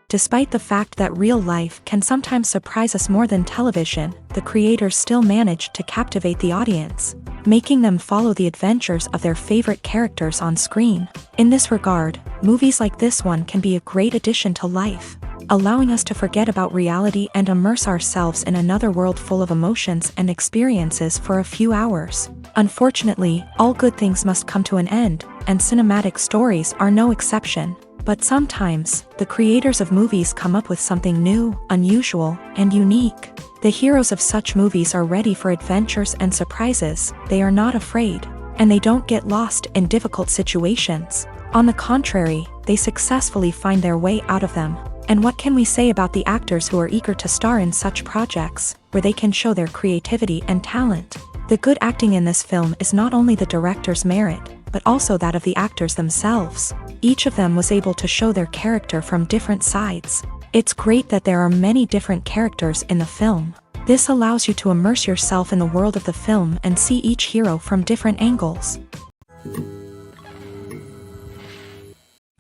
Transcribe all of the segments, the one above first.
Despite the fact that real life can sometimes surprise us more than television, the creators still manage to captivate the audience, making them follow the adventures of their favorite characters on screen. In this regard, movies like this one can be a great addition to life, allowing us to forget about reality and immerse ourselves in another world full of emotions and experiences for a few hours. Unfortunately, all good things must come to an end, and cinematic stories are no exception. But sometimes, the creators of movies come up with something new, unusual, and unique. The heroes of such movies are ready for adventures and surprises, they are not afraid, and they don't get lost in difficult situations. On the contrary, they successfully find their way out of them. And what can we say about the actors who are eager to star in such projects, where they can show their creativity and talent? The good acting in this film is not only the director's merit, but also that of the actors themselves. Each of them was able to show their character from different sides. It's great that there are many different characters in the film. This allows you to immerse yourself in the world of the film and see each hero from different angles.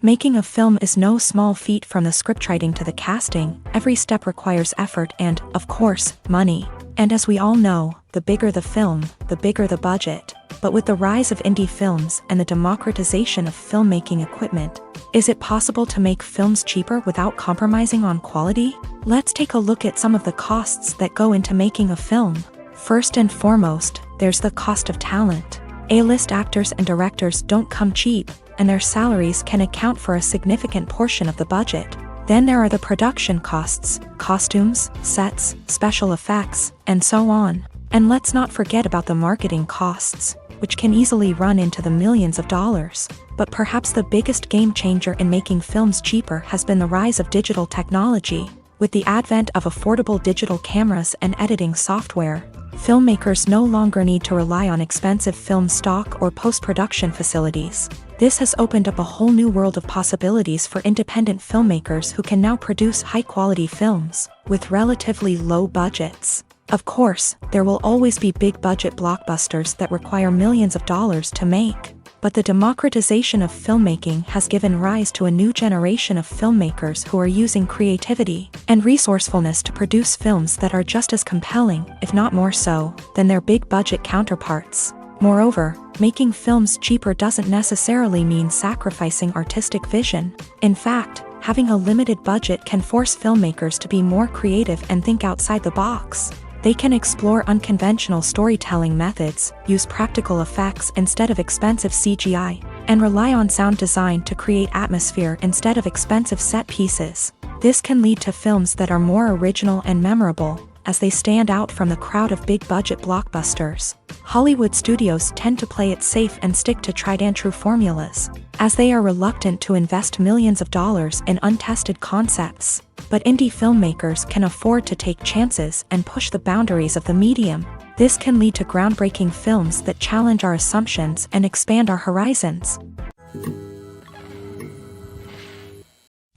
Making a film is no small feat, from the scriptwriting to the casting. Every step requires effort and, of course, money. And as we all know, the bigger the film, the bigger the budget. But with the rise of indie films and the democratization of filmmaking equipment, is it possible to make films cheaper without compromising on quality? Let's take a look at some of the costs that go into making a film. First and foremost, there's the cost of talent. A-list actors and directors don't come cheap, and their salaries can account for a significant portion of the budget. Then there are the production costs, costumes, sets, special effects, and so on. And let's not forget about the marketing costs, which can easily run into the millions of dollars. But perhaps the biggest game changer in making films cheaper has been the rise of digital technology. With the advent of affordable digital cameras and editing software, filmmakers no longer need to rely on expensive film stock or post-production facilities. This has opened up a whole new world of possibilities for independent filmmakers who can now produce high-quality films with relatively low budgets. Of course, there will always be big-budget blockbusters that require millions of dollars to make. But the democratization of filmmaking has given rise to a new generation of filmmakers who are using creativity and resourcefulness to produce films that are just as compelling, if not more so, than their big-budget counterparts. Moreover, making films cheaper doesn't necessarily mean sacrificing artistic vision. In fact, having a limited budget can force filmmakers to be more creative and think outside the box. They can explore unconventional storytelling methods, use practical effects instead of expensive CGI, and rely on sound design to create atmosphere instead of expensive set pieces. This can lead to films that are more original and memorable, as they stand out from the crowd of big-budget blockbusters. Hollywood studios tend to play it safe and stick to tried-and-true formulas, as they are reluctant to invest millions of dollars in untested concepts. But indie filmmakers can afford to take chances and push the boundaries of the medium. This can lead to groundbreaking films that challenge our assumptions and expand our horizons.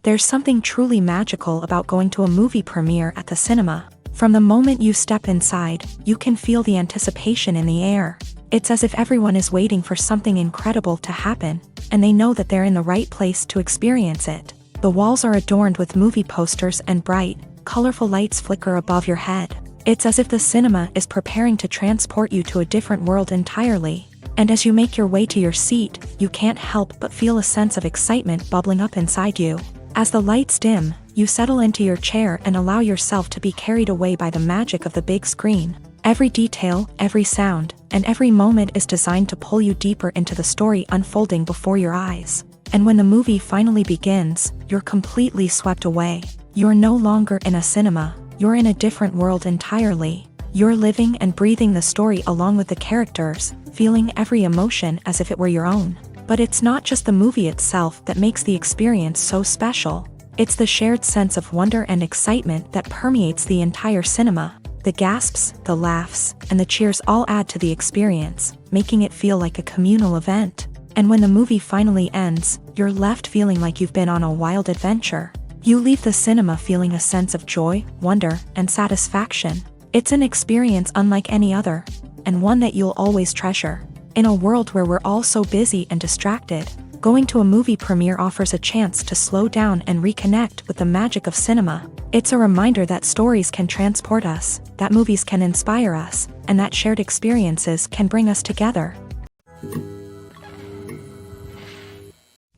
There's something truly magical about going to a movie premiere at the cinema. From the moment you step inside, you can feel the anticipation in the air. It's as if everyone is waiting for something incredible to happen, and they know that they're in the right place to experience it. The walls are adorned with movie posters and bright, colorful lights flicker above your head. It's as if the cinema is preparing to transport you to a different world entirely. And as you make your way to your seat, you can't help but feel a sense of excitement bubbling up inside you. As the lights dim, you settle into your chair and allow yourself to be carried away by the magic of the big screen. Every detail, every sound, and every moment is designed to pull you deeper into the story unfolding before your eyes. And when the movie finally begins, you're completely swept away. You're no longer in a cinema, you're in a different world entirely. You're living and breathing the story along with the characters, feeling every emotion as if it were your own. But it's not just the movie itself that makes the experience so special. It's the shared sense of wonder and excitement that permeates the entire cinema. The gasps, the laughs, and the cheers all add to the experience, making it feel like a communal event. And when the movie finally ends, you're left feeling like you've been on a wild adventure. You leave the cinema feeling a sense of joy, wonder, and satisfaction. It's an experience unlike any other, and one that you'll always treasure. In a world where we're all so busy and distracted, Going to a movie premiere offers a chance to slow down and reconnect with the magic of cinema. It's a reminder that stories can transport us, that movies can inspire us, and that shared experiences can bring us together.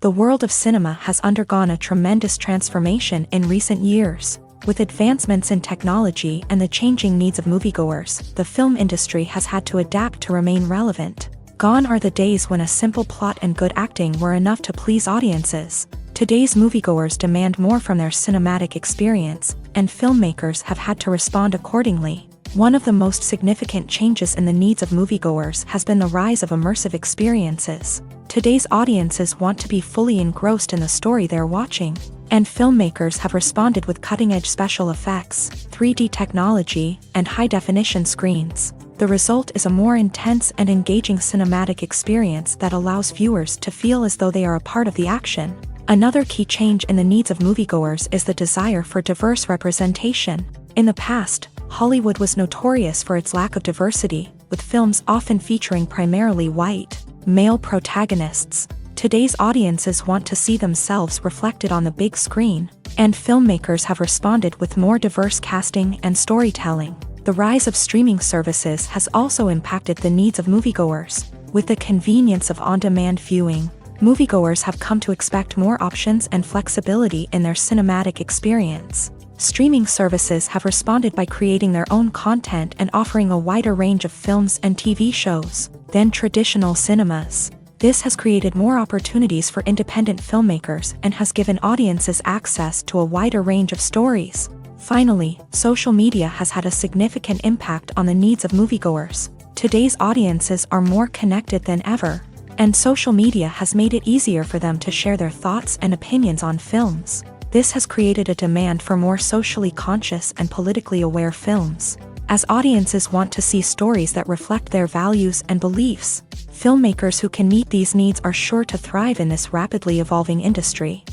The world of cinema has undergone a tremendous transformation in recent years. With advancements in technology and the changing needs of moviegoers, the film industry has had to adapt to remain relevant. Gone are the days when a simple plot and good acting were enough to please audiences. Today's moviegoers demand more from their cinematic experience, and filmmakers have had to respond accordingly. One of the most significant changes in the needs of moviegoers has been the rise of immersive experiences. Today's audiences want to be fully engrossed in the story they're watching, and filmmakers have responded with cutting-edge special effects, 3D technology, and high-definition screens. The result is a more intense and engaging cinematic experience that allows viewers to feel as though they are a part of the action. Another key change in the needs of moviegoers is the desire for diverse representation. In the past, Hollywood was notorious for its lack of diversity, with films often featuring primarily white, male protagonists. Today's audiences want to see themselves reflected on the big screen, and filmmakers have responded with more diverse casting and storytelling. The rise of streaming services has also impacted the needs of moviegoers. With the convenience of on-demand viewing, moviegoers have come to expect more options and flexibility in their cinematic experience. Streaming services have responded by creating their own content and offering a wider range of films and TV shows than traditional cinemas. This has created more opportunities for independent filmmakers and has given audiences access to a wider range of stories. Finally, social media has had a significant impact on the needs of moviegoers. Today's audiences are more connected than ever, and social media has made it easier for them to share their thoughts and opinions on films. This has created a demand for more socially conscious and politically aware films. As audiences want to see stories that reflect their values and beliefs, filmmakers who can meet these needs are sure to thrive in this rapidly evolving industry.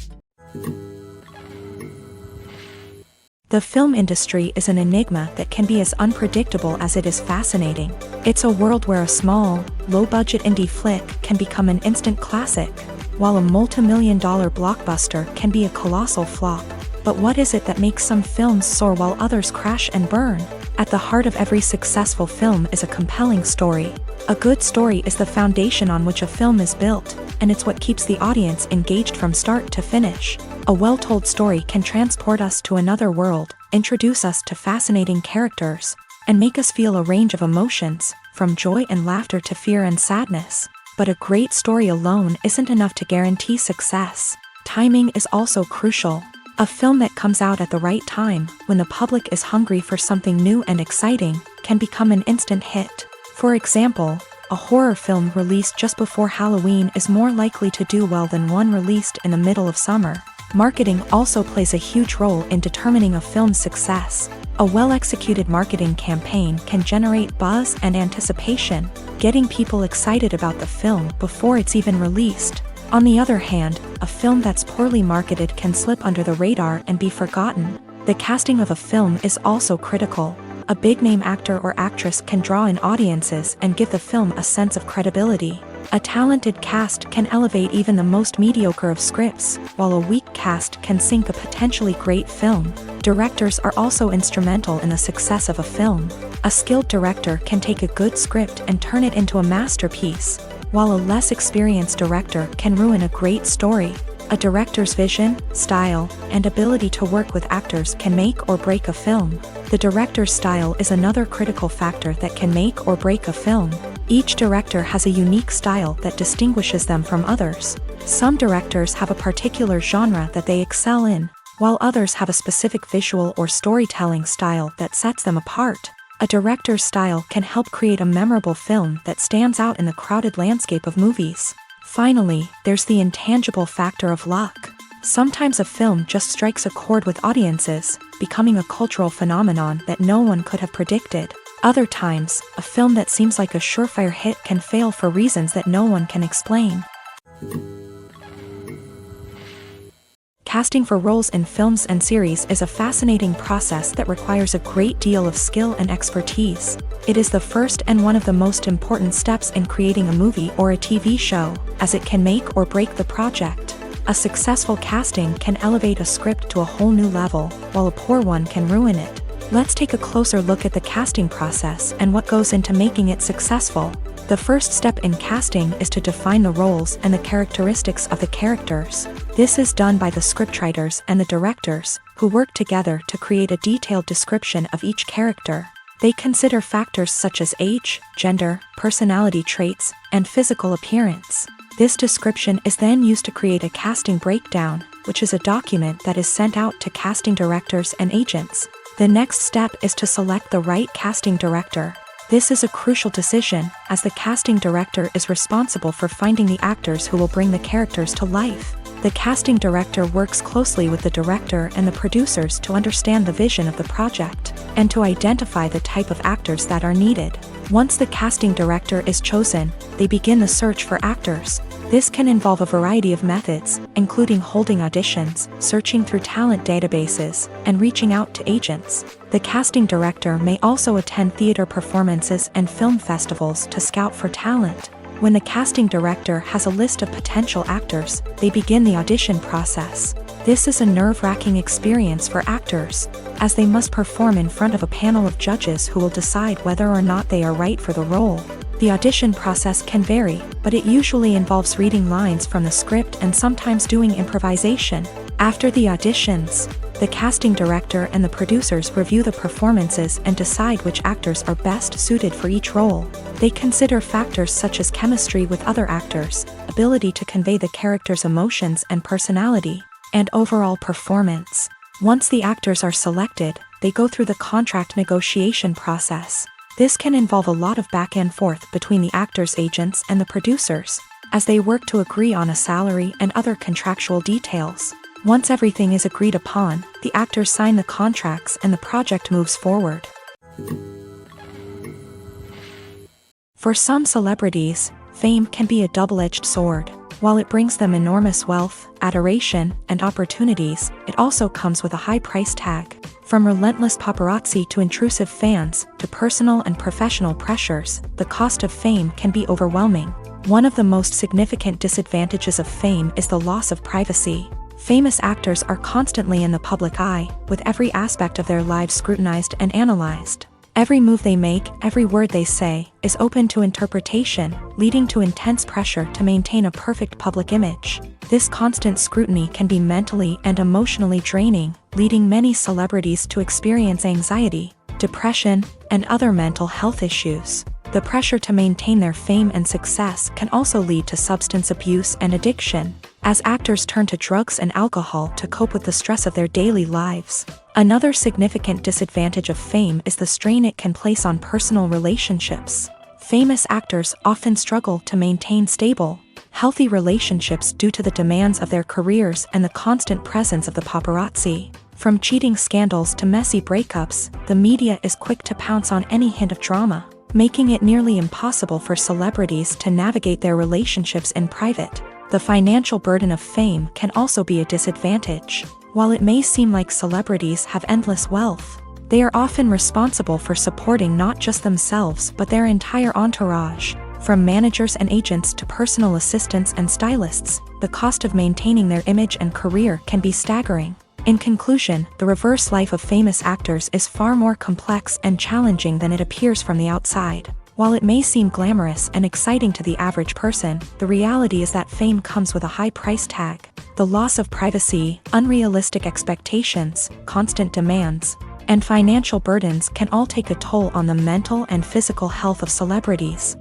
The film industry is an enigma that can be as unpredictable as it is fascinating. It's a world where a small, low-budget indie flick can become an instant classic, while a multi-million-dollar blockbuster can be a colossal flop. But what is it that makes some films soar while others crash and burn? At the heart of every successful film is a compelling story. A good story is the foundation on which a film is built, and it's what keeps the audience engaged from start to finish. A well-told story can transport us to another world, introduce us to fascinating characters, and make us feel a range of emotions, from joy and laughter to fear and sadness. But a great story alone isn't enough to guarantee success. Timing is also crucial. A film that comes out at the right time, when the public is hungry for something new and exciting, can become an instant hit. For example, a horror film released just before Halloween is more likely to do well than one released in the middle of summer. Marketing also plays a huge role in determining a film's success. A well-executed marketing campaign can generate buzz and anticipation, getting people excited about the film before it's even released. On the other hand, a film that's poorly marketed can slip under the radar and be forgotten. The casting of a film is also critical. A big-name actor or actress can draw in audiences and give the film a sense of credibility. A talented cast can elevate even the most mediocre of scripts, while a weak cast can sink a potentially great film. Directors are also instrumental in the success of a film. A skilled director can take a good script and turn it into a masterpiece, while a less experienced director can ruin a great story. A director's vision, style, and ability to work with actors can make or break a film. The director's style is another critical factor that can make or break a film. Each director has a unique style that distinguishes them from others. Some directors have a particular genre that they excel in, while others have a specific visual or storytelling style that sets them apart. A director's style can help create a memorable film that stands out in the crowded landscape of movies. Finally, there's the intangible factor of luck. Sometimes a film just strikes a chord with audiences, becoming a cultural phenomenon that no one could have predicted. Other times, a film that seems like a surefire hit can fail for reasons that no one can explain. Casting for roles in films and series is a fascinating process that requires a great deal of skill and expertise. It is the first and one of the most important steps in creating a movie or a TV show, as it can make or break the project. A successful casting can elevate a script to a whole new level, while a poor one can ruin it. Let's take a closer look at the casting process and what goes into making it successful. The first step in casting is to define the roles and the characteristics of the characters. This is done by the scriptwriters and the directors, who work together to create a detailed description of each character. They consider factors such as age, gender, personality traits, and physical appearance. This description is then used to create a casting breakdown, which is a document that is sent out to casting directors and agents. The next step is to select the right casting director. This is a crucial decision, as the casting director is responsible for finding the actors who will bring the characters to life. The casting director works closely with the director and the producers to understand the vision of the project, and to identify the type of actors that are needed. Once the casting director is chosen, they begin the search for actors. This can involve a variety of methods, including holding auditions, searching through talent databases, and reaching out to agents. The casting director may also attend theater performances and film festivals to scout for talent. When the casting director has a list of potential actors, they begin the audition process. This is a nerve-wracking experience for actors, as they must perform in front of a panel of judges who will decide whether or not they are right for the role. The audition process can vary, but it usually involves reading lines from the script and sometimes doing improvisation. After the auditions, the casting director and the producers review the performances and decide which actors are best suited for each role. They consider factors such as chemistry with other actors, ability to convey the character's emotions and personality, and overall performance. Once the actors are selected, they go through the contract negotiation process. This can involve a lot of back and forth between the actors' agents and the producers, as they work to agree on a salary and other contractual details. Once everything is agreed upon, the actors sign the contracts and the project moves forward. For some celebrities, fame can be a double-edged sword. While it brings them enormous wealth, adoration, and opportunities, it also comes with a high price tag. From relentless paparazzi to intrusive fans, to personal and professional pressures, the cost of fame can be overwhelming. One of the most significant disadvantages of fame is the loss of privacy. Famous actors are constantly in the public eye, with every aspect of their lives scrutinized and analyzed. Every move they make, every word they say, is open to interpretation, leading to intense pressure to maintain a perfect public image. This constant scrutiny can be mentally and emotionally draining, leading many celebrities to experience anxiety, depression, and other mental health issues. The pressure to maintain their fame and success can also lead to substance abuse and addiction, as actors turn to drugs and alcohol to cope with the stress of their daily lives. Another significant disadvantage of fame is the strain it can place on personal relationships. Famous actors often struggle to maintain stable, healthy relationships due to the demands of their careers and the constant presence of the paparazzi. From cheating scandals to messy breakups, the media is quick to pounce on any hint of drama, making it nearly impossible for celebrities to navigate their relationships in private. The financial burden of fame can also be a disadvantage. While it may seem like celebrities have endless wealth, they are often responsible for supporting not just themselves but their entire entourage. From managers and agents to personal assistants and stylists, the cost of maintaining their image and career can be staggering. In conclusion, the reverse life of famous actors is far more complex and challenging than it appears from the outside. While it may seem glamorous and exciting to the average person, the reality is that fame comes with a high price tag. The loss of privacy, unrealistic expectations, constant demands, and financial burdens can all take a toll on the mental and physical health of celebrities.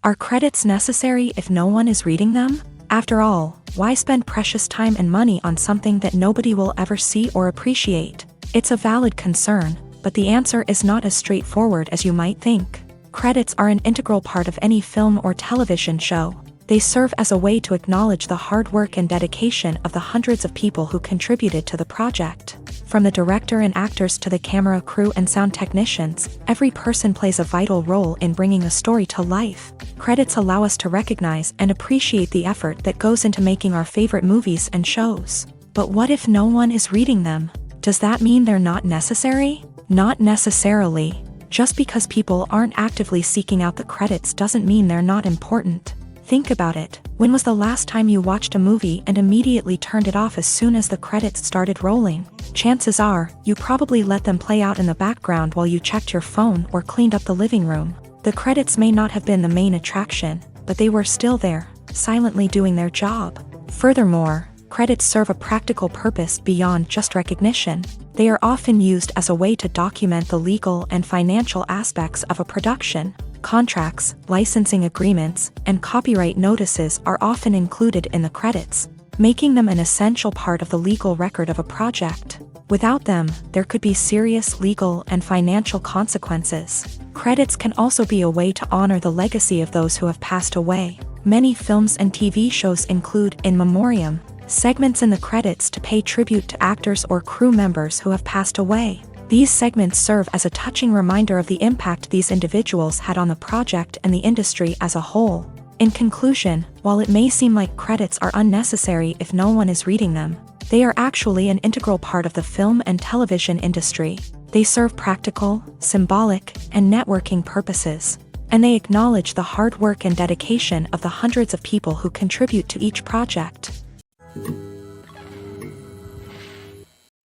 Are credits necessary if no one is reading them? After all, why spend precious time and money on something that nobody will ever see or appreciate? It's a valid concern, but the answer is not as straightforward as you might think. Credits are an integral part of any film or television show. They serve as a way to acknowledge the hard work and dedication of the hundreds of people who contributed to the project. From the director and actors to the camera crew and sound technicians, every person plays a vital role in bringing a story to life. Credits allow us to recognize and appreciate the effort that goes into making our favorite movies and shows. But what if no one is reading them? Does that mean they're not necessary? Not necessarily. Just because people aren't actively seeking out the credits doesn't mean they're not important. Think about it. When was the last time you watched a movie and immediately turned it off as soon as the credits started rolling? Chances are, you probably let them play out in the background while you checked your phone or cleaned up the living room. The credits may not have been the main attraction, but they were still there, silently doing their job. Furthermore, credits serve a practical purpose beyond just recognition. They are often used as a way to document the legal and financial aspects of a production. Contracts, licensing agreements, and copyright notices are often included in the credits, making them an essential part of the legal record of a project. Without them, there could be serious legal and financial consequences. Credits can also be a way to honor the legacy of those who have passed away. Many films and TV shows include in memoriam segments in the credits to pay tribute to actors or crew members who have passed away. These segments serve as a touching reminder of the impact these individuals had on the project and the industry as a whole. In conclusion, while it may seem like credits are unnecessary if no one is reading them, they are actually an integral part of the film and television industry. They serve practical, symbolic, and networking purposes, and they acknowledge the hard work and dedication of the hundreds of people who contribute to each project.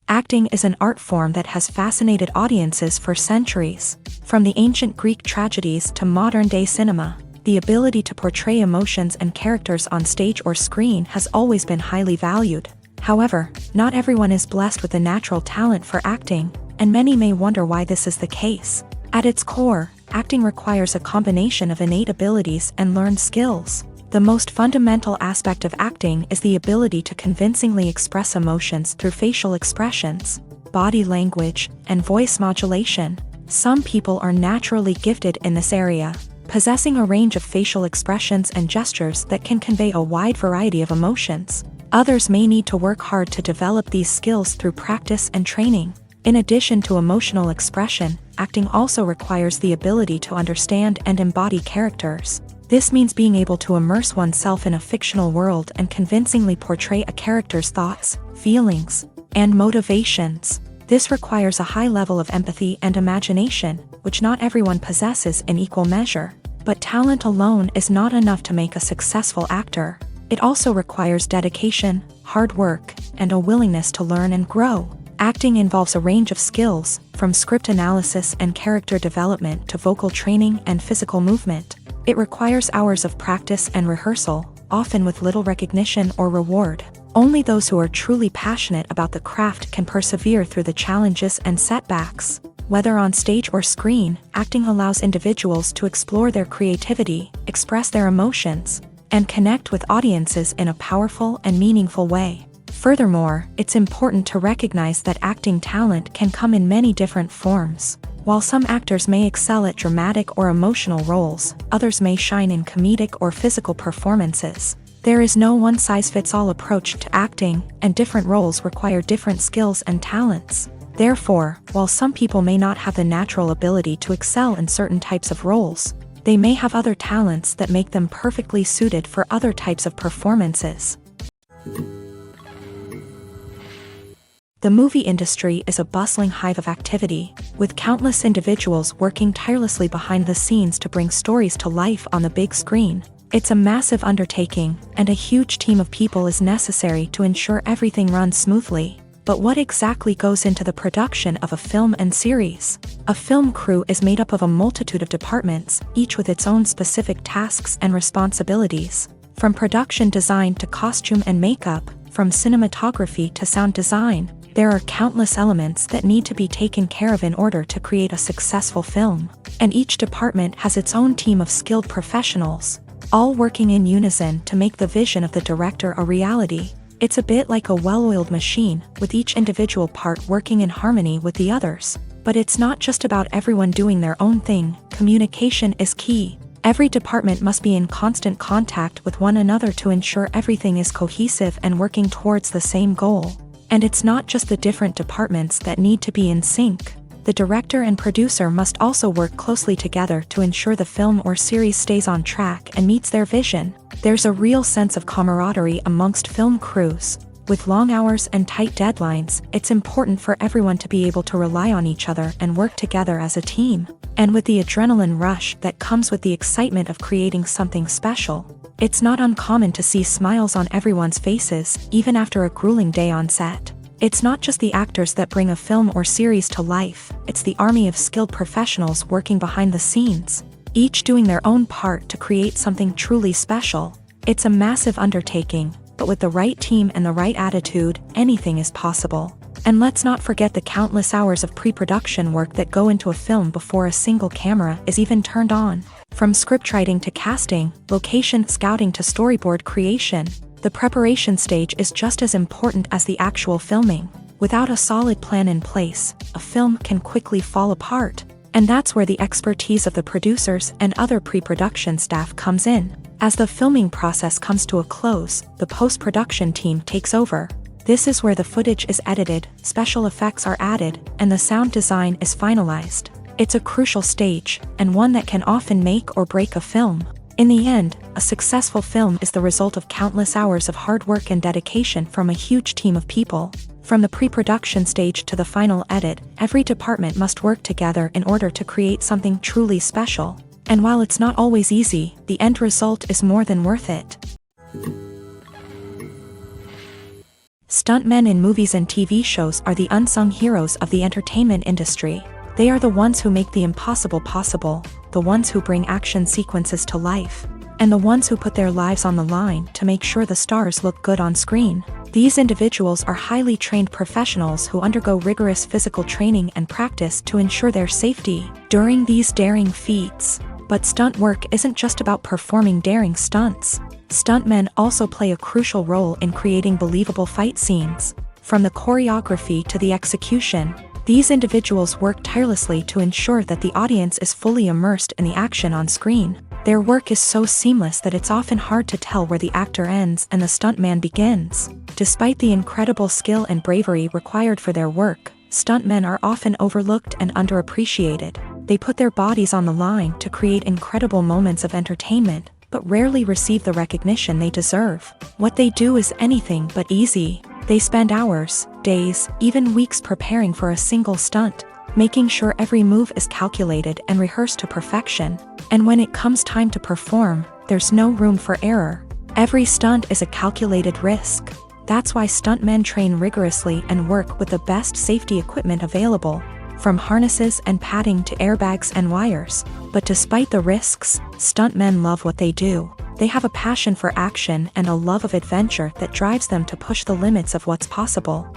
Acting is an art form that has fascinated audiences for centuries. From the ancient Greek tragedies to modern-day cinema, the ability to portray emotions and characters on stage or screen has always been highly valued. However, not everyone is blessed with the natural talent for acting, and many may wonder why this is the case. At its core, acting requires a combination of innate abilities and learned skills. The most fundamental aspect of acting is the ability to convincingly express emotions through facial expressions, body language, and voice modulation. Some people are naturally gifted in this area, possessing a range of facial expressions and gestures that can convey a wide variety of emotions. Others may need to work hard to develop these skills through practice and training. In addition to emotional expression, acting also requires the ability to understand and embody characters. This means being able to immerse oneself in a fictional world and convincingly portray a character's thoughts, feelings, and motivations. This requires a high level of empathy and imagination, which not everyone possesses in equal measure. But talent alone is not enough to make a successful actor. It also requires dedication, hard work, and a willingness to learn and grow. Acting involves a range of skills, from script analysis and character development to vocal training and physical movement. It requires hours of practice and rehearsal, often with little recognition or reward. Only those who are truly passionate about the craft can persevere through the challenges and setbacks. Whether on stage or screen, acting allows individuals to explore their creativity, express their emotions, and connect with audiences in a powerful and meaningful way. Furthermore, it's important to recognize that acting talent can come in many different forms. While some actors may excel at dramatic or emotional roles, others may shine in comedic or physical performances. There is no one-size-fits-all approach to acting, and different roles require different skills and talents. Therefore, while some people may not have the natural ability to excel in certain types of roles, they may have other talents that make them perfectly suited for other types of performances. The movie industry is a bustling hive of activity, with countless individuals working tirelessly behind the scenes to bring stories to life on the big screen. It's a massive undertaking, and a huge team of people is necessary to ensure everything runs smoothly. But what exactly goes into the production of a film and series? A film crew is made up of a multitude of departments, each with its own specific tasks and responsibilities. From production design to costume and makeup, from cinematography to sound design, there are countless elements that need to be taken care of in order to create a successful film. And each department has its own team of skilled professionals, all working in unison to make the vision of the director a reality. It's a bit like a well-oiled machine, with each individual part working in harmony with the others. But it's not just about everyone doing their own thing. Communication is key. Every department must be in constant contact with one another to ensure everything is cohesive and working towards the same goal. And it's not just the different departments that need to be in sync. The director and producer must also work closely together to ensure the film or series stays on track and meets their vision. There's a real sense of camaraderie amongst film crews. With long hours and tight deadlines, it's important for everyone to be able to rely on each other and work together as a team. And with the adrenaline rush that comes with the excitement of creating something special, it's not uncommon to see smiles on everyone's faces, even after a grueling day on set. It's not just the actors that bring a film or series to life, it's the army of skilled professionals working behind the scenes, each doing their own part to create something truly special. It's a massive undertaking, but with the right team and the right attitude, anything is possible. And let's not forget the countless hours of pre-production work that go into a film before a single camera is even turned on. From scriptwriting to casting, location scouting to storyboard creation, the preparation stage is just as important as the actual filming. Without a solid plan in place, a film can quickly fall apart. And that's where the expertise of the producers and other pre-production staff comes in. As the filming process comes to a close, the post-production team takes over. This is where the footage is edited, special effects are added, and the sound design is finalized. It's a crucial stage, and one that can often make or break a film. In the end, a successful film is the result of countless hours of hard work and dedication from a huge team of people. From the pre-production stage to the final edit, every department must work together in order to create something truly special. And while it's not always easy, the end result is more than worth it. Stuntmen in movies and TV shows are the unsung heroes of the entertainment industry. They are the ones who make the impossible possible, the ones who bring action sequences to life, and the ones who put their lives on the line to make sure the stars look good on screen. These individuals are highly trained professionals who undergo rigorous physical training and practice to ensure their safety during these daring feats. But stunt work isn't just about performing daring stunts. Stuntmen also play a crucial role in creating believable fight scenes. From the choreography to the execution, these individuals work tirelessly to ensure that the audience is fully immersed in the action on screen. Their work is so seamless that it's often hard to tell where the actor ends and the stuntman begins. Despite the incredible skill and bravery required for their work, stuntmen are often overlooked and underappreciated. They put their bodies on the line to create incredible moments of entertainment, but rarely receive the recognition they deserve. What they do is anything but easy. They spend hours, days, even weeks preparing for a single stunt, making sure every move is calculated and rehearsed to perfection. And when it comes time to perform, there's no room for error. Every stunt is a calculated risk. That's why stuntmen train rigorously and work with the best safety equipment available, from harnesses and padding to airbags and wires. But despite the risks, stuntmen love what they do. They have a passion for action and a love of adventure that drives them to push the limits of what's possible.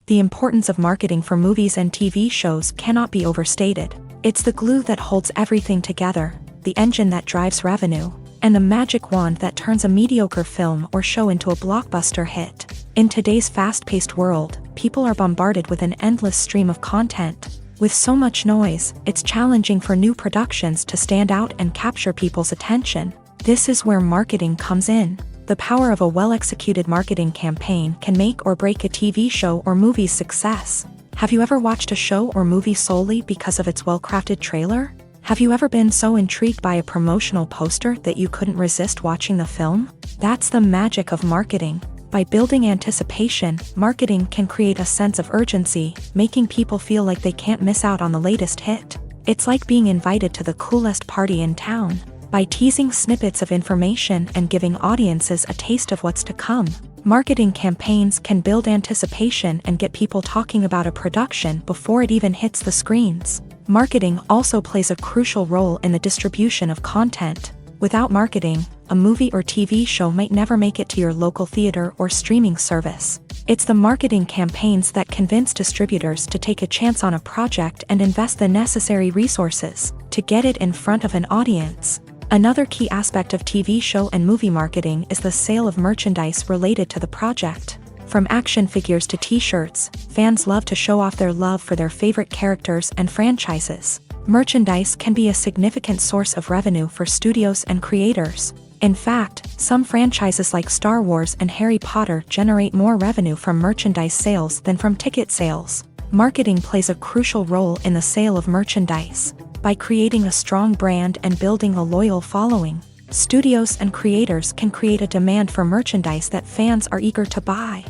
The importance of marketing for movies and TV shows cannot be overstated. It's the glue that holds everything together, the engine that drives revenue, and the magic wand that turns a mediocre film or show into a blockbuster hit. In today's fast-paced world, people are bombarded with an endless stream of content. With so much noise, it's challenging for new productions to stand out and capture people's attention. This is where marketing comes in. The power of a well-executed marketing campaign can make or break a TV show or movie's success. Have you ever watched a show or movie solely because of its well-crafted trailer? Have you ever been so intrigued by a promotional poster that you couldn't resist watching the film? That's the magic of marketing. By building anticipation, marketing can create a sense of urgency, making people feel like they can't miss out on the latest hit. It's like being invited to the coolest party in town. By teasing snippets of information and giving audiences a taste of what's to come, marketing campaigns can build anticipation and get people talking about a production before it even hits the screens. Marketing also plays a crucial role in the distribution of content. Without marketing, a movie or TV show might never make it to your local theater or streaming service. It's the marketing campaigns that convince distributors to take a chance on a project and invest the necessary resources to get it in front of an audience. Another key aspect of TV show and movie marketing is the sale of merchandise related to the project. From action figures to t-shirts, fans love to show off their love for their favorite characters and franchises. Merchandise can be a significant source of revenue for studios and creators. In fact, some franchises like Star Wars and Harry Potter generate more revenue from merchandise sales than from ticket sales. Marketing plays a crucial role in the sale of merchandise. By creating a strong brand and building a loyal following, studios and creators can create a demand for merchandise that fans are eager to buy.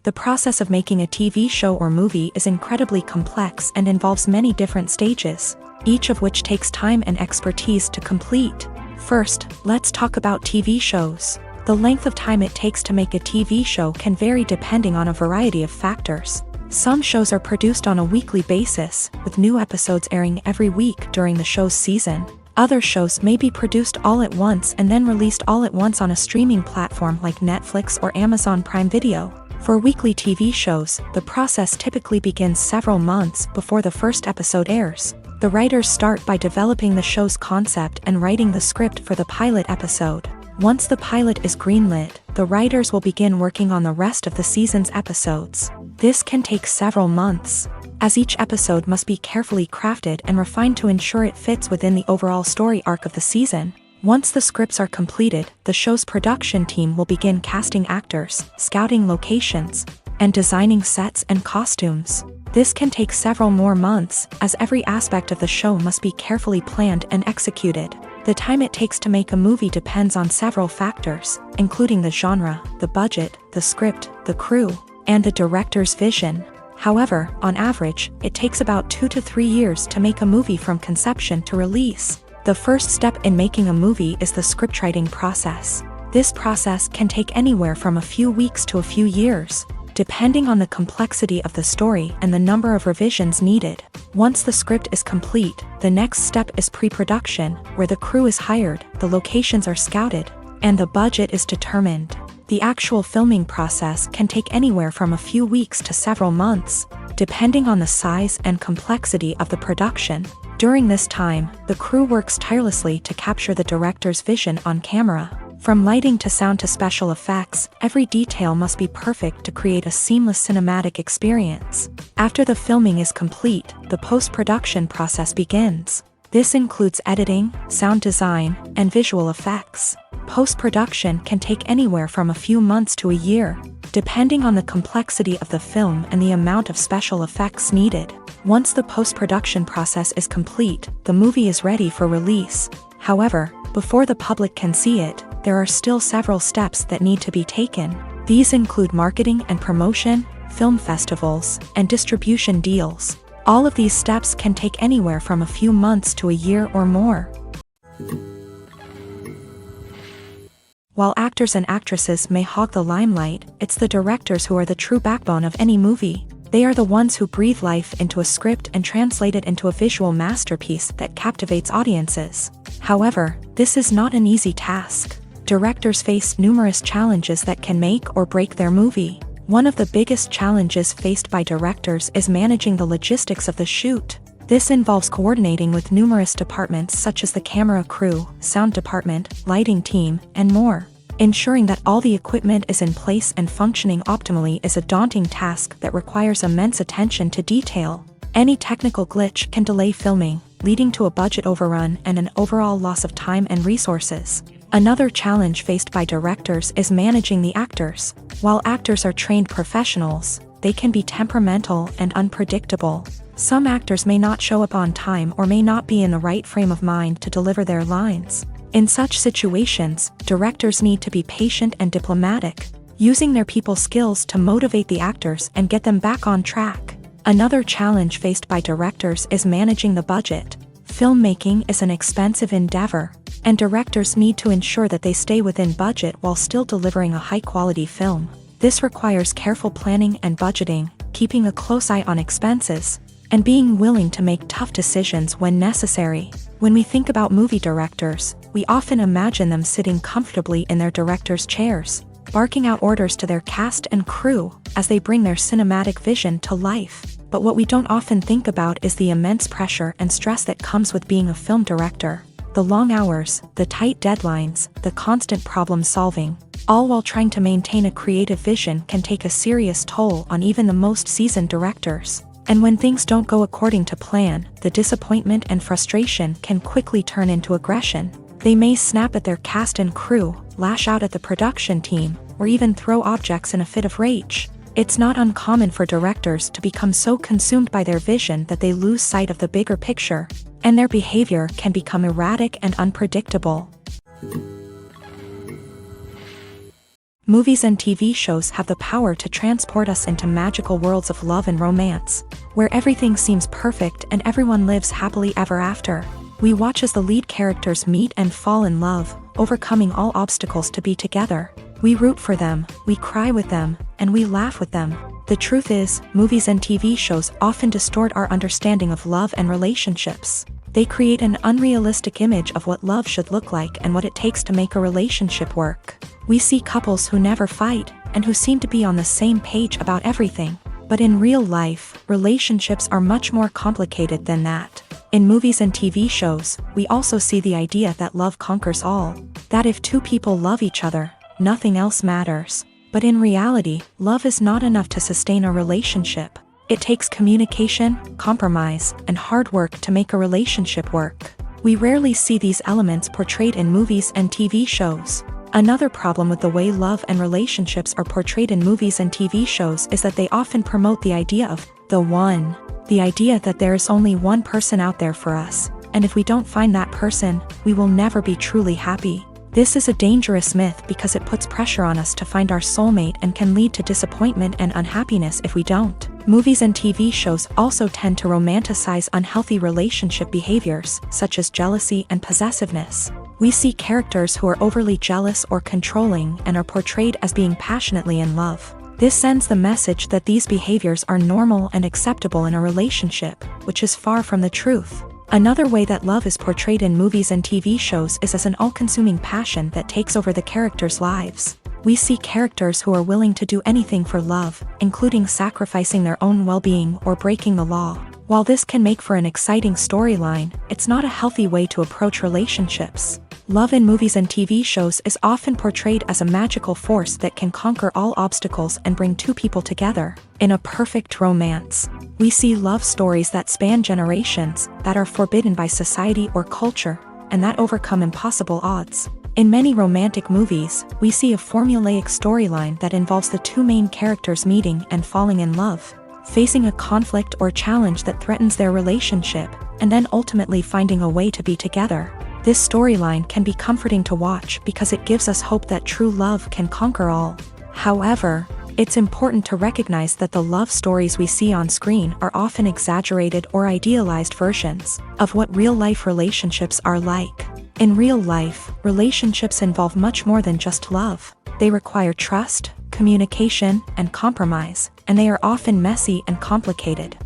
The process of making a TV show or movie is incredibly complex and involves many different stages, each of which takes time and expertise to complete. First, let's talk about TV shows. The length of time it takes to make a TV show can vary depending on a variety of factors. Some shows are produced on a weekly basis, with new episodes airing every week during the show's season. Other shows may be produced all at once and then released all at once on a streaming platform like Netflix or Amazon Prime Video. For weekly TV shows, the process typically begins several months before the first episode airs. The writers start by developing the show's concept and writing the script for the pilot episode. Once the pilot is greenlit, the writers will begin working on the rest of the season's episodes. This can take several months, as each episode must be carefully crafted and refined to ensure it fits within the overall story arc of the season. Once the scripts are completed, the show's production team will begin casting actors, scouting locations, and designing sets and costumes. This can take several more months, as every aspect of the show must be carefully planned and executed. The time it takes to make a movie depends on several factors, including the genre, the budget, the script, the crew, and the director's vision. However, on average, it takes about 2 to 3 years to make a movie from conception to release. The first step in making a movie is the scriptwriting process. This process can take anywhere from a few weeks to a few years, depending on the complexity of the story and the number of revisions needed. Once the script is complete, the next step is pre-production, where the crew is hired, the locations are scouted, and the budget is determined. The actual filming process can take anywhere from a few weeks to several months, depending on the size and complexity of the production. During this time, the crew works tirelessly to capture the director's vision on camera. From lighting to sound to special effects, every detail must be perfect to create a seamless cinematic experience. After the filming is complete, the post-production process begins. This includes editing, sound design, and visual effects. Post-production can take anywhere from a few months to a year, depending on the complexity of the film and the amount of special effects needed. Once the post-production process is complete, the movie is ready for release. However, before the public can see it, there are still several steps that need to be taken. These include marketing and promotion, film festivals, and distribution deals. All of these steps can take anywhere from a few months to a year or more. While actors and actresses may hog the limelight, it's the directors who are the true backbone of any movie. They are the ones who breathe life into a script and translate it into a visual masterpiece that captivates audiences. However, this is not an easy task. Directors face numerous challenges that can make or break their movie. One of the biggest challenges faced by directors is managing the logistics of the shoot. This involves coordinating with numerous departments such as the camera crew, sound department, lighting team, and more. Ensuring that all the equipment is in place and functioning optimally is a daunting task that requires immense attention to detail. Any technical glitch can delay filming, leading to a budget overrun and an overall loss of time and resources. Another challenge faced by directors is managing the actors. While actors are trained professionals, they can be temperamental and unpredictable. Some actors may not show up on time or may not be in the right frame of mind to deliver their lines. In such situations, directors need to be patient and diplomatic, using their people skills to motivate the actors and get them back on track. Another challenge faced by directors is managing the budget. Filmmaking is an expensive endeavor, and directors need to ensure that they stay within budget while still delivering a high-quality film. This requires careful planning and budgeting, keeping a close eye on expenses, and being willing to make tough decisions when necessary. When we think about movie directors, we often imagine them sitting comfortably in their director's chairs, barking out orders to their cast and crew as they bring their cinematic vision to life. But what we don't often think about is the immense pressure and stress that comes with being a film director. The long hours, the tight deadlines, the constant problem solving, all while trying to maintain a creative vision can take a serious toll on even the most seasoned directors. And when things don't go according to plan, the disappointment and frustration can quickly turn into aggression. They may snap at their cast and crew, lash out at the production team, or even throw objects in a fit of rage. It's not uncommon for directors to become so consumed by their vision that they lose sight of the bigger picture, and their behavior can become erratic and unpredictable. Movies and TV shows have the power to transport us into magical worlds of love and romance, where everything seems perfect and everyone lives happily ever after. We watch as the lead characters meet and fall in love, overcoming all obstacles to be together. We root for them, we cry with them, and we laugh with them. The truth is, movies and TV shows often distort our understanding of love and relationships. They create an unrealistic image of what love should look like and what it takes to make a relationship work. We see couples who never fight, and who seem to be on the same page about everything. But in real life, relationships are much more complicated than that. In movies and TV shows, we also see the idea that love conquers all. That if two people love each other, nothing else matters. But in reality, love is not enough to sustain a relationship. It takes communication, compromise, and hard work to make a relationship work. We rarely see these elements portrayed in movies and TV shows. Another problem with the way love and relationships are portrayed in movies and TV shows is that they often promote the idea of the one. The idea that there is only one person out there for us, and if we don't find that person, we will never be truly happy. This is a dangerous myth because it puts pressure on us to find our soulmate and can lead to disappointment and unhappiness if we don't. Movies and TV shows also tend to romanticize unhealthy relationship behaviors, such as jealousy and possessiveness. We see characters who are overly jealous or controlling and are portrayed as being passionately in love. This sends the message that these behaviors are normal and acceptable in a relationship, which is far from the truth. Another way that love is portrayed in movies and TV shows is as an all-consuming passion that takes over the characters' lives. We see characters who are willing to do anything for love, including sacrificing their own well-being or breaking the law. While this can make for an exciting storyline, it's not a healthy way to approach relationships. Love in movies and TV shows is often portrayed as a magical force that can conquer all obstacles and bring two people together. In a perfect romance, we see love stories that span generations, that are forbidden by society or culture, and that overcome impossible odds. In many romantic movies, we see a formulaic storyline that involves the two main characters meeting and falling in love, facing a conflict or challenge that threatens their relationship, and then ultimately finding a way to be together. This storyline can be comforting to watch because it gives us hope that true love can conquer all. However, it's important to recognize that the love stories we see on screen are often exaggerated or idealized versions of what real-life relationships are like. In real life, relationships involve much more than just love. They require trust, communication, and compromise, and they are often messy and complicated.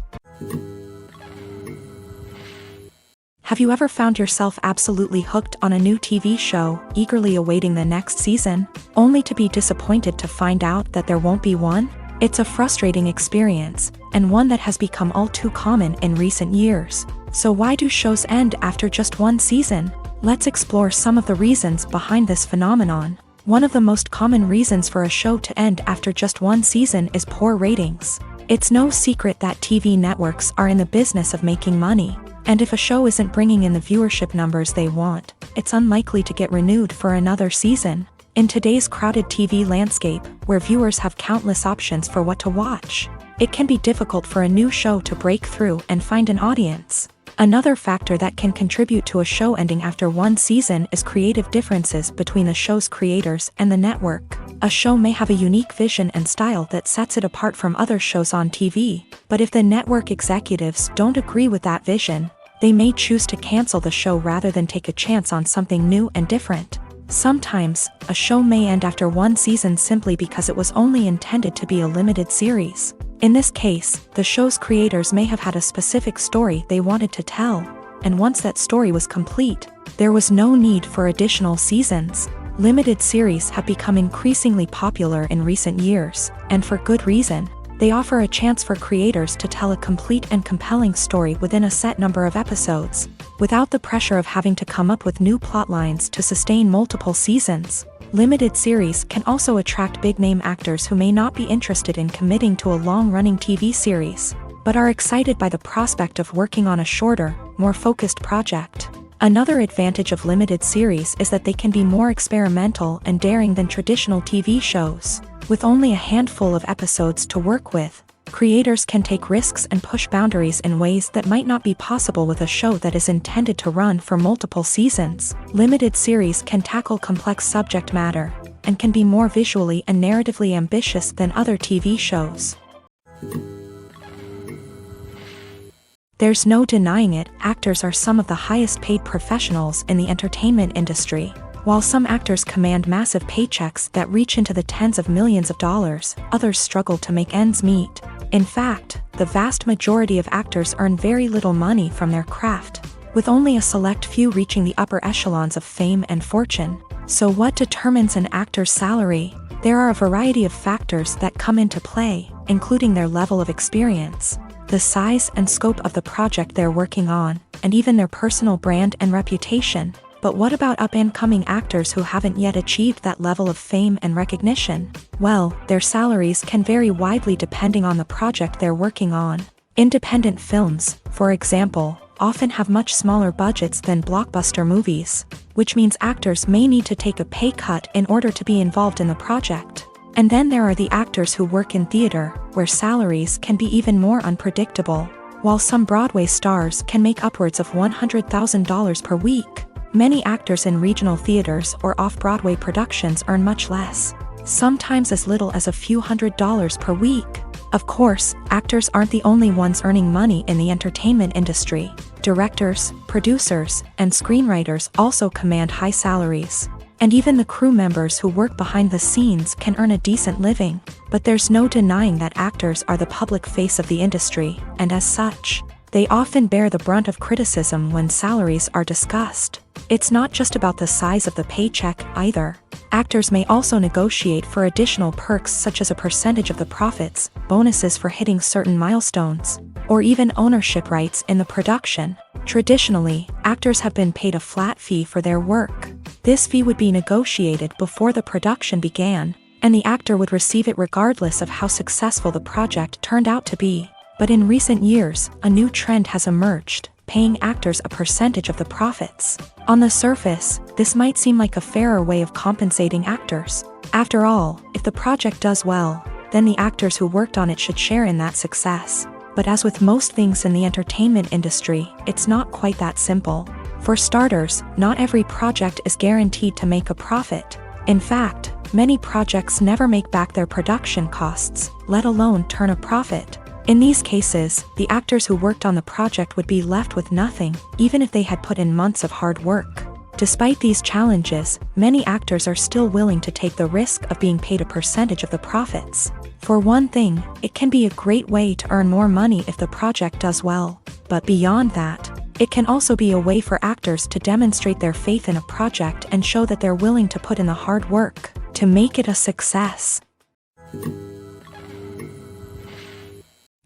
Have you ever found yourself absolutely hooked on a new TV show, eagerly awaiting the next season, only to be disappointed to find out that there won't be one? It's a frustrating experience, and one that has become all too common in recent years. So why do shows end after just one season? Let's explore some of the reasons behind this phenomenon. One of the most common reasons for a show to end after just one season is poor ratings. It's no secret that TV networks are in the business of making money. And if a show isn't bringing in the viewership numbers they want, it's unlikely to get renewed for another season. In today's crowded TV landscape, where viewers have countless options for what to watch, it can be difficult for a new show to break through and find an audience. Another factor that can contribute to a show ending after one season is creative differences between the show's creators and the network. A show may have a unique vision and style that sets it apart from other shows on TV, but if the network executives don't agree with that vision, they may choose to cancel the show rather than take a chance on something new and different. Sometimes, a show may end after one season simply because it was only intended to be a limited series. In this case, the show's creators may have had a specific story they wanted to tell, and once that story was complete, there was no need for additional seasons. Limited series have become increasingly popular in recent years, and for good reason. They offer a chance for creators to tell a complete and compelling story within a set number of episodes, without the pressure of having to come up with new plotlines to sustain multiple seasons. Limited series can also attract big-name actors who may not be interested in committing to a long-running TV series. but are excited by the prospect of working on a shorter, more focused project. Another advantage of limited series is that they can be more experimental and daring than traditional TV shows. With only a handful of episodes to work with, creators can take risks and push boundaries in ways that might not be possible with a show that is intended to run for multiple seasons. Limited series can tackle complex subject matter, and can be more visually and narratively ambitious than other TV shows. There's no denying it, actors are some of the highest paid professionals in the entertainment industry. While some actors command massive paychecks that reach into the tens of millions of dollars, others struggle to make ends meet. In fact, the vast majority of actors earn very little money from their craft, with only a select few reaching the upper echelons of fame and fortune. So what determines an actor's salary? There are a variety of factors that come into play, including their level of experience, the size and scope of the project they're working on, and even their personal brand and reputation. But what about up-and-coming actors who haven't yet achieved that level of fame and recognition? Well, their salaries can vary widely depending on the project they're working on. Independent films, for example, often have much smaller budgets than blockbuster movies, which means actors may need to take a pay cut in order to be involved in the project. And then there are the actors who work in theater, where salaries can be even more unpredictable. While some Broadway stars can make upwards of $100,000 per week, many actors in regional theaters or off-Broadway productions earn much less, sometimes as little as a few $100s per week. Of course, actors aren't the only ones earning money in the entertainment industry. Directors, producers, and screenwriters also command high salaries. And even the crew members who work behind the scenes can earn a decent living. But there's no denying that actors are the public face of the industry, and as such, they often bear the brunt of criticism when salaries are discussed. It's not just about the size of the paycheck, either. Actors may also negotiate for additional perks such as a percentage of the profits, bonuses for hitting certain milestones, or even ownership rights in the production. Traditionally, actors have been paid a flat fee for their work. This fee would be negotiated before the production began, and the actor would receive it regardless of how successful the project turned out to be. But in recent years, a new trend has emerged, paying actors a percentage of the profits. On the surface, this might seem like a fairer way of compensating actors. After all, if the project does well, then the actors who worked on it should share in that success. But as with most things in the entertainment industry, it's not quite that simple. For starters, not every project is guaranteed to make a profit. In fact, many projects never make back their production costs, let alone turn a profit. In these cases, the actors who worked on the project would be left with nothing, even if they had put in months of hard work. Despite these challenges, many actors are still willing to take the risk of being paid a percentage of the profits. For one thing, it can be a great way to earn more money if the project does well. But beyond that, it can also be a way for actors to demonstrate their faith in a project and show that they're willing to put in the hard work to make it a success.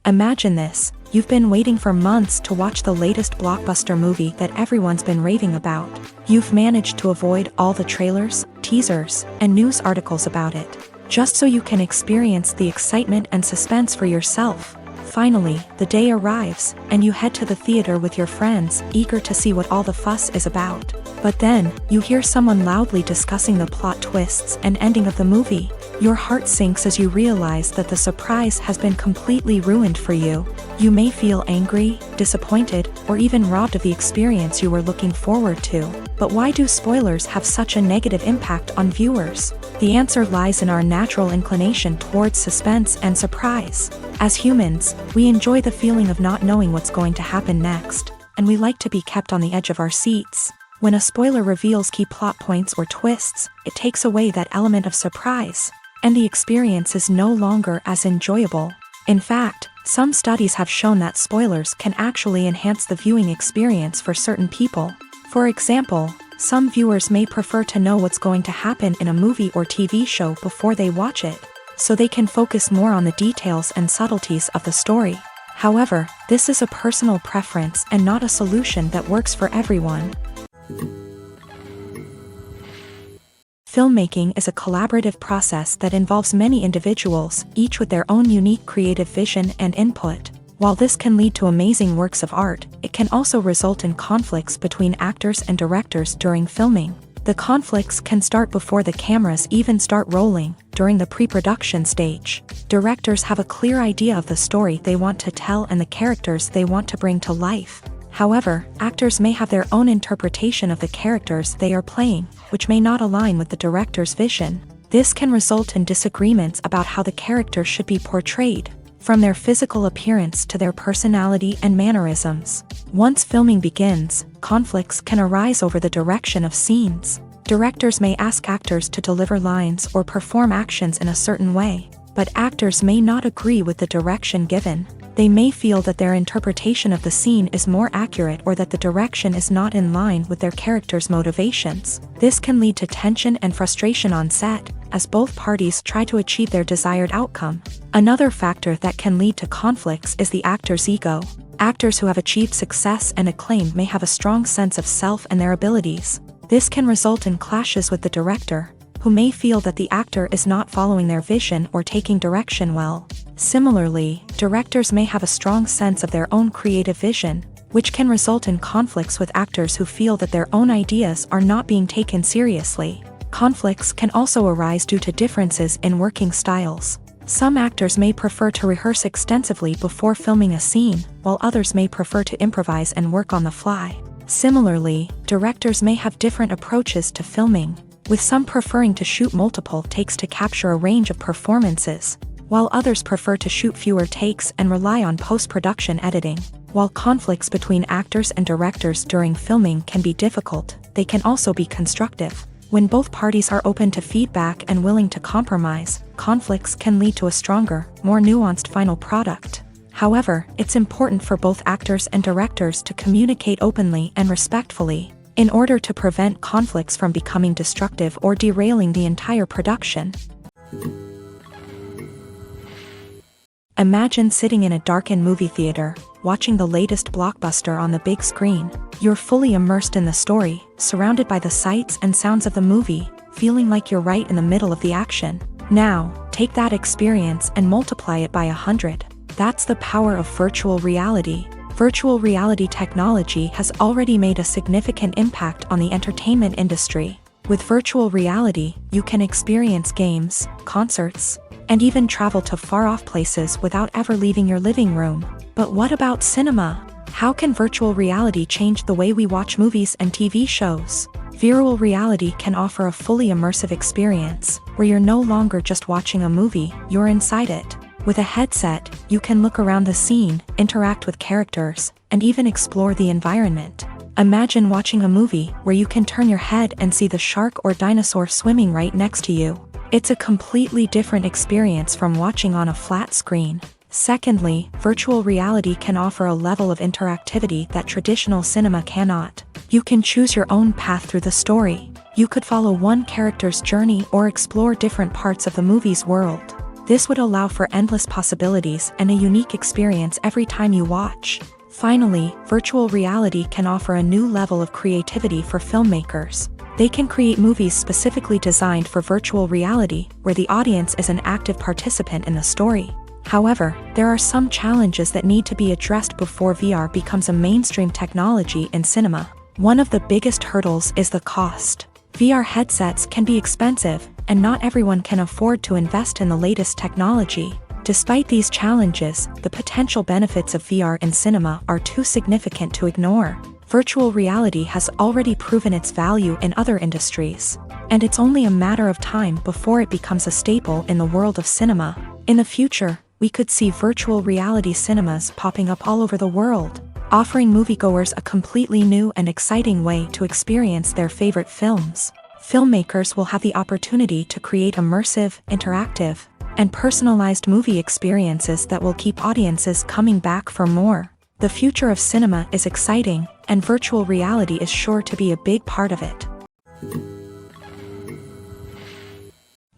Imagine this: you've been waiting for months to watch the latest blockbuster movie that everyone's been raving about. You've managed to avoid all the trailers, teasers, and news articles about it, just so you can experience the excitement and suspense for yourself. Finally, the day arrives, and you head to the theater with your friends, eager to see what all the fuss is about. But then, you hear someone loudly discussing the plot twists and ending of the movie. Your heart sinks as you realize that the surprise has been completely ruined for you. You may feel angry, disappointed, or even robbed of the experience you were looking forward to. But why do spoilers have such a negative impact on viewers? The answer lies in our natural inclination towards suspense and surprise. As humans, we enjoy the feeling of not knowing what's going to happen next, and we like to be kept on the edge of our seats. When a spoiler reveals key plot points or twists, it takes away that element of surprise, and the experience is no longer as enjoyable. In fact, some studies have shown that spoilers can actually enhance the viewing experience for certain people. For example, some viewers may prefer to know what's going to happen in a movie or TV show before they watch it, so they can focus more on the details and subtleties of the story. However, this is a personal preference and not a solution that works for everyone. Filmmaking is a collaborative process that involves many individuals, each with their own unique creative vision and input. While this can lead to amazing works of art, it can also result in conflicts between actors and directors during filming. The conflicts can start before the cameras even start rolling, during the pre-production stage. Directors have a clear idea of the story they want to tell and the characters they want to bring to life. However, actors may have their own interpretation of the characters they are playing, which may not align with the director's vision. This can result in disagreements about how the character should be portrayed, from their physical appearance to their personality and mannerisms. Once filming begins, conflicts can arise over the direction of scenes. Directors may ask actors to deliver lines or perform actions in a certain way, but actors may not agree with the direction given. They may feel that their interpretation of the scene is more accurate or that the direction is not in line with their character's motivations. This can lead to tension and frustration on set, as both parties try to achieve their desired outcome. Another factor that can lead to conflicts is the actor's ego. Actors who have achieved success and acclaim may have a strong sense of self and their abilities. This can result in clashes with the director, who may feel that the actor is not following their vision or taking direction well. Similarly, directors may have a strong sense of their own creative vision, which can result in conflicts with actors who feel that their own ideas are not being taken seriously. Conflicts can also arise due to differences in working styles. Some actors may prefer to rehearse extensively before filming a scene, while others may prefer to improvise and work on the fly. Similarly, directors may have different approaches to filming, with some preferring to shoot multiple takes to capture a range of performances, while others prefer to shoot fewer takes and rely on post-production editing. While conflicts between actors and directors during filming can be difficult, they can also be constructive. When both parties are open to feedback and willing to compromise, conflicts can lead to a stronger, more nuanced final product. However, it's important for both actors and directors to communicate openly and respectfully, in order to prevent conflicts from becoming destructive or derailing the entire production. Imagine sitting in a darkened movie theater, watching the latest blockbuster on the big screen. You're fully immersed in the story, surrounded by the sights and sounds of the movie, feeling like you're right in the middle of the action. Now, take that experience and multiply it by 100. That's the power of virtual reality. Virtual reality technology has already made a significant impact on the entertainment industry. With virtual reality, you can experience games, concerts, and even travel to far-off places without ever leaving your living room. But what about cinema? How can virtual reality change the way we watch movies and TV shows? Virtual reality can offer a fully immersive experience, where you're no longer just watching a movie, you're inside it. With a headset, you can look around the scene, interact with characters, and even explore the environment. Imagine watching a movie where you can turn your head and see the shark or dinosaur swimming right next to you. It's a completely different experience from watching on a flat screen. Secondly, virtual reality can offer a level of interactivity that traditional cinema cannot. You can choose your own path through the story. You could follow one character's journey or explore different parts of the movie's world. This would allow for endless possibilities and a unique experience every time you watch. Finally, virtual reality can offer a new level of creativity for filmmakers. They can create movies specifically designed for virtual reality, where the audience is an active participant in the story. However, there are some challenges that need to be addressed before VR becomes a mainstream technology in cinema. One of the biggest hurdles is the cost. VR headsets can be expensive, and not everyone can afford to invest in the latest technology. Despite these challenges, the potential benefits of VR in cinema are too significant to ignore. Virtual reality has already proven its value in other industries, and it's only a matter of time before it becomes a staple in the world of cinema. In the future, we could see virtual reality cinemas popping up all over the world, offering moviegoers a completely new and exciting way to experience their favorite films. Filmmakers will have the opportunity to create immersive, interactive, and personalized movie experiences that will keep audiences coming back for more. The future of cinema is exciting, and virtual reality is sure to be a big part of it.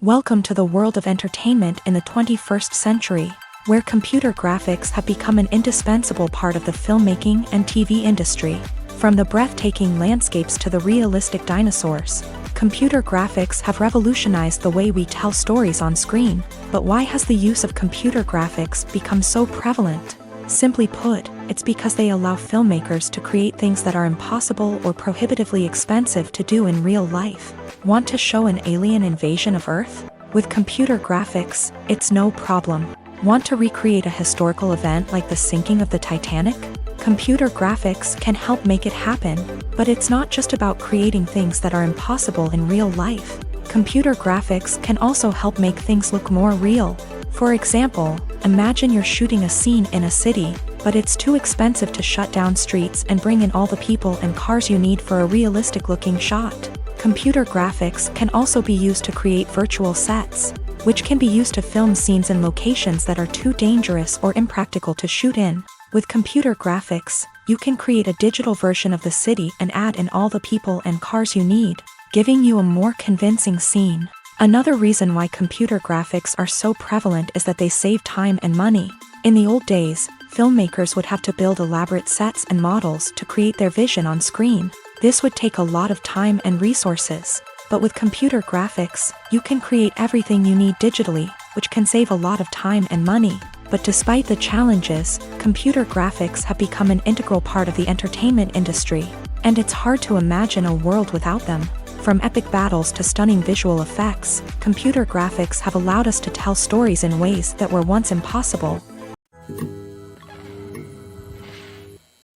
Welcome to the world of entertainment in the 21st century, where computer graphics have become an indispensable part of the filmmaking and TV industry. From the breathtaking landscapes to the realistic dinosaurs, computer graphics have revolutionized the way we tell stories on screen. But why has the use of computer graphics become so prevalent? Simply put, it's because they allow filmmakers to create things that are impossible or prohibitively expensive to do in real life. Want to show an alien invasion of Earth? With computer graphics, it's no problem. Want to recreate a historical event like the sinking of the Titanic? Computer graphics can help make it happen, but it's not just about creating things that are impossible in real life. Computer graphics can also help make things look more real. For example, imagine you're shooting a scene in a city, but it's too expensive to shut down streets and bring in all the people and cars you need for a realistic-looking shot. Computer graphics can also be used to create virtual sets, which can be used to film scenes in locations that are too dangerous or impractical to shoot in. With computer graphics, you can create a digital version of the city and add in all the people and cars you need, giving you a more convincing scene. Another reason why computer graphics are so prevalent is that they save time and money. In the old days, filmmakers would have to build elaborate sets and models to create their vision on screen. This would take a lot of time and resources. But with computer graphics, you can create everything you need digitally, which can save a lot of time and money. But despite the challenges, computer graphics have become an integral part of the entertainment industry, and it's hard to imagine a world without them. From epic battles to stunning visual effects, computer graphics have allowed us to tell stories in ways that were once impossible.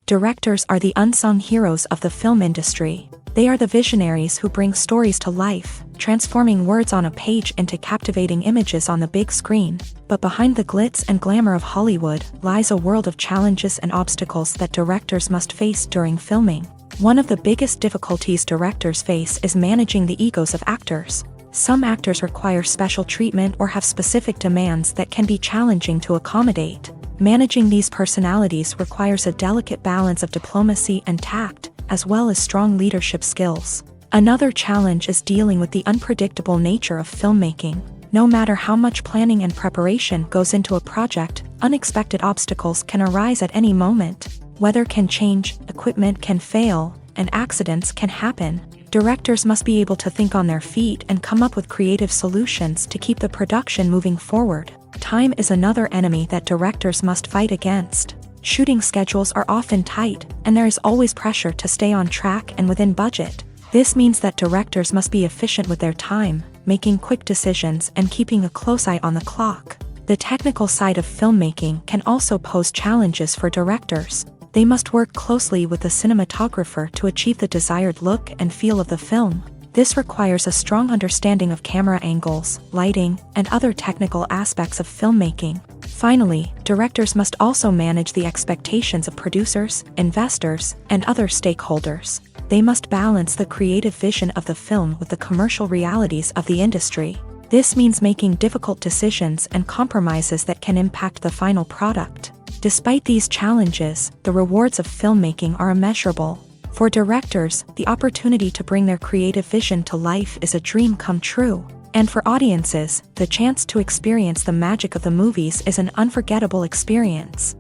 Directors are the unsung heroes of the film industry. They are the visionaries who bring stories to life, transforming words on a page into captivating images on the big screen. But behind the glitz and glamour of Hollywood lies a world of challenges and obstacles that directors must face during filming. One of the biggest difficulties directors face is managing the egos of actors. Some actors require special treatment or have specific demands that can be challenging to accommodate. Managing these personalities requires a delicate balance of diplomacy and tact, as well as strong leadership skills. Another challenge is dealing with the unpredictable nature of filmmaking. No matter how much planning and preparation goes into a project, unexpected obstacles can arise at any moment. Weather can change, equipment can fail, and accidents can happen. Directors must be able to think on their feet and come up with creative solutions to keep the production moving forward. Time is another enemy that directors must fight against. Shooting schedules are often tight, and there is always pressure to stay on track and within budget. This means that directors must be efficient with their time, making quick decisions and keeping a close eye on the clock. The technical side of filmmaking can also pose challenges for directors. They must work closely with the cinematographer to achieve the desired look and feel of the film. This requires a strong understanding of camera angles, lighting, and other technical aspects of filmmaking. Finally, directors must also manage the expectations of producers, investors, and other stakeholders. They must balance the creative vision of the film with the commercial realities of the industry. This means making difficult decisions and compromises that can impact the final product. Despite these challenges, the rewards of filmmaking are immeasurable. For directors, the opportunity to bring their creative vision to life is a dream come true. And for audiences, the chance to experience the magic of the movies is an unforgettable experience.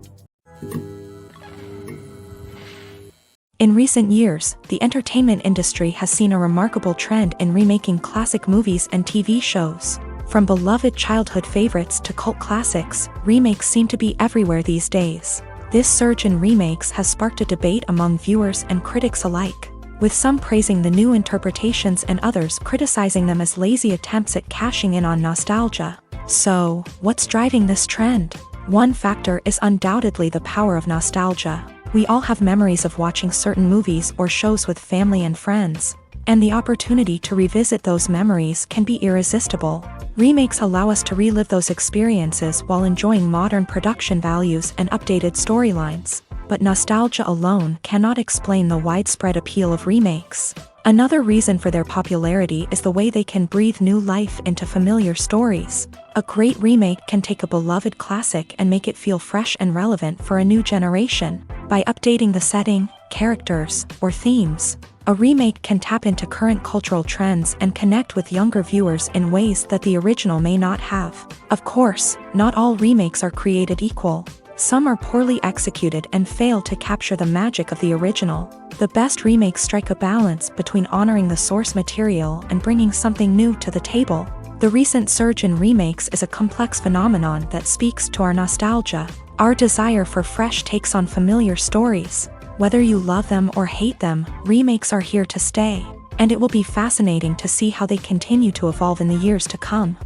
In recent years, the entertainment industry has seen a remarkable trend in remaking classic movies and TV shows. From beloved childhood favorites to cult classics, remakes seem to be everywhere these days. This surge in remakes has sparked a debate among viewers and critics alike, with some praising the new interpretations and others criticizing them as lazy attempts at cashing in on nostalgia. So, what's driving this trend? One factor is undoubtedly the power of nostalgia. We all have memories of watching certain movies or shows with family and friends, and the opportunity to revisit those memories can be irresistible. Remakes allow us to relive those experiences while enjoying modern production values and updated storylines. But nostalgia alone cannot explain the widespread appeal of remakes. Another reason for their popularity is the way they can breathe new life into familiar stories. A great remake can take a beloved classic and make it feel fresh and relevant for a new generation. By updating the setting, characters, or themes, a remake can tap into current cultural trends and connect with younger viewers in ways that the original may not have. Of course, not all remakes are created equal. Some are poorly executed and fail to capture the magic of the original. The best remakes strike a balance between honoring the source material and bringing something new to the table. The recent surge in remakes is a complex phenomenon that speaks to our nostalgia. Our desire for fresh takes on familiar stories. Whether you love them or hate them, remakes are here to stay, and it will be fascinating to see how they continue to evolve in the years to come.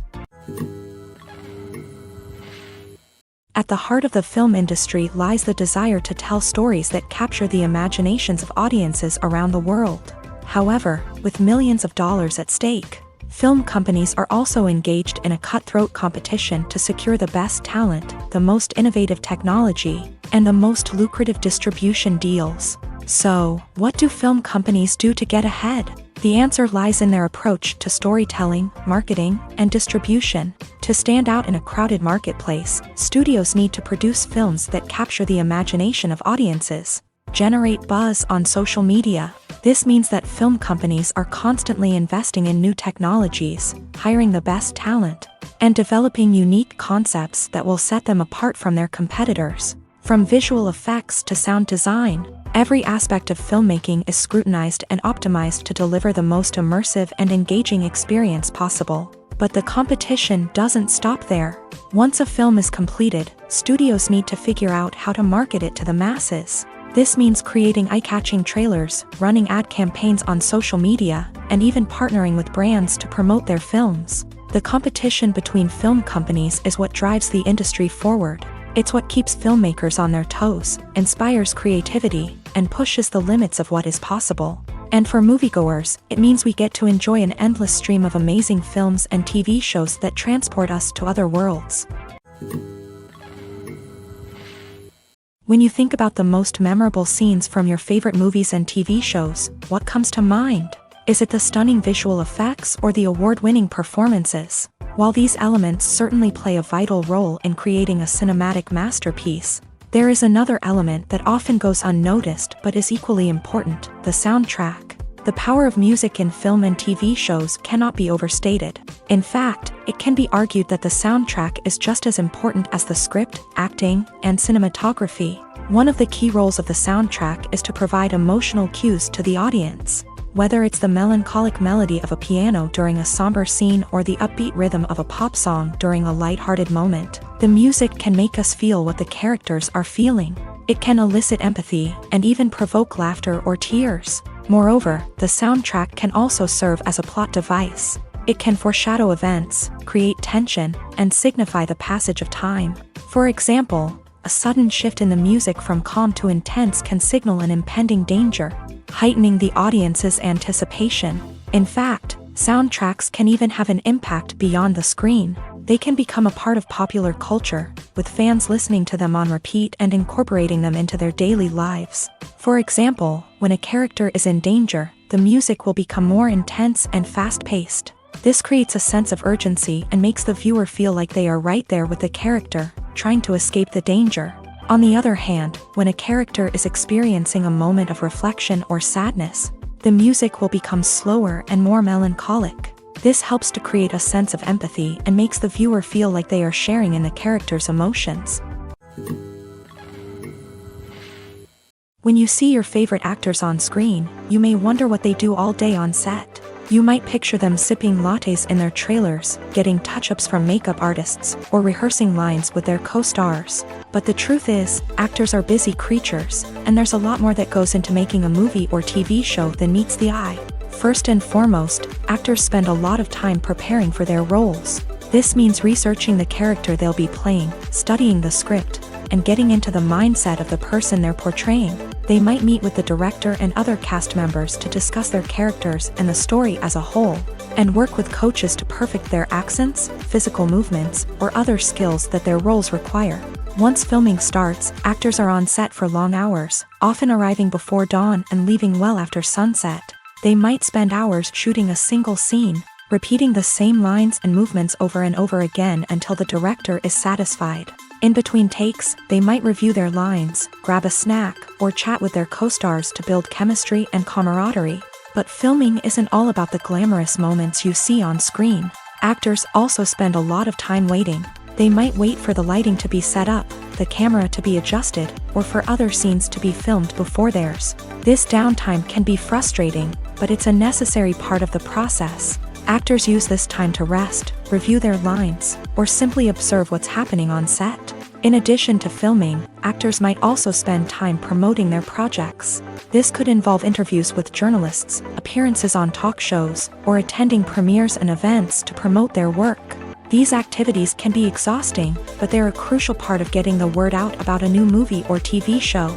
At the heart of the film industry lies the desire to tell stories that capture the imaginations of audiences around the world. However, with millions of dollars at stake, film companies are also engaged in a cutthroat competition to secure the best talent, the most innovative technology, and the most lucrative distribution deals. So, what do film companies do to get ahead? The answer lies in their approach to storytelling, marketing, and distribution. To stand out in a crowded marketplace, studios need to produce films that capture the imagination of audiences, generate buzz on social media. This means that film companies are constantly investing in new technologies, hiring the best talent, and developing unique concepts that will set them apart from their competitors. From visual effects to sound design, every aspect of filmmaking is scrutinized and optimized to deliver the most immersive and engaging experience possible. But the competition doesn't stop there. Once a film is completed, studios need to figure out how to market it to the masses. This means creating eye-catching trailers, running ad campaigns on social media, and even partnering with brands to promote their films. The competition between film companies is what drives the industry forward. It's what keeps filmmakers on their toes, inspires creativity, and pushes the limits of what is possible. And for moviegoers, it means we get to enjoy an endless stream of amazing films and TV shows that transport us to other worlds. When you think about the most memorable scenes from your favorite movies and TV shows, what comes to mind? Is it the stunning visual effects or the award-winning performances? While these elements certainly play a vital role in creating a cinematic masterpiece, there is another element that often goes unnoticed but is equally important: the soundtrack. The power of music in film and TV shows cannot be overstated. In fact, it can be argued that the soundtrack is just as important as the script, acting, and cinematography. One of the key roles of the soundtrack is to provide emotional cues to the audience. Whether it's the melancholic melody of a piano during a somber scene or the upbeat rhythm of a pop song during a lighthearted moment, the music can make us feel what the characters are feeling. It can elicit empathy and even provoke laughter or tears. Moreover, the soundtrack can also serve as a plot device. It can foreshadow events, create tension, and signify the passage of time. For example, a sudden shift in the music from calm to intense can signal an impending danger, heightening the audience's anticipation. In fact, soundtracks can even have an impact beyond the screen. They can become a part of popular culture, with fans listening to them on repeat and incorporating them into their daily lives. For example, when a character is in danger, the music will become more intense and fast-paced. This creates a sense of urgency and makes the viewer feel like they are right there with the character, trying to escape the danger. On the other hand, when a character is experiencing a moment of reflection or sadness, the music will become slower and more melancholic. This helps to create a sense of empathy and makes the viewer feel like they are sharing in the character's emotions. When you see your favorite actors on screen, you may wonder what they do all day on set. You might picture them sipping lattes in their trailers, getting touch-ups from makeup artists, or rehearsing lines with their co-stars. But the truth is, actors are busy creatures, and there's a lot more that goes into making a movie or TV show than meets the eye. First and foremost, actors spend a lot of time preparing for their roles. This means researching the character they'll be playing, studying the script, and getting into the mindset of the person they're portraying. They might meet with the director and other cast members to discuss their characters and the story as a whole, and work with coaches to perfect their accents, physical movements, or other skills that their roles require. Once filming starts, actors are on set for long hours, often arriving before dawn and leaving well after sunset. They might spend hours shooting a single scene, repeating the same lines and movements over and over again until the director is satisfied. In between takes, they might review their lines, grab a snack, or chat with their co-stars to build chemistry and camaraderie. But filming isn't all about the glamorous moments you see on screen. Actors also spend a lot of time waiting. They might wait for the lighting to be set up, the camera to be adjusted, or for other scenes to be filmed before theirs. This downtime can be frustrating, but it's a necessary part of the process. Actors use this time to rest, review their lines, or simply observe what's happening on set. In addition to filming, actors might also spend time promoting their projects. This could involve interviews with journalists, appearances on talk shows, or attending premieres and events to promote their work. These activities can be exhausting, but they're a crucial part of getting the word out about a new movie or TV show.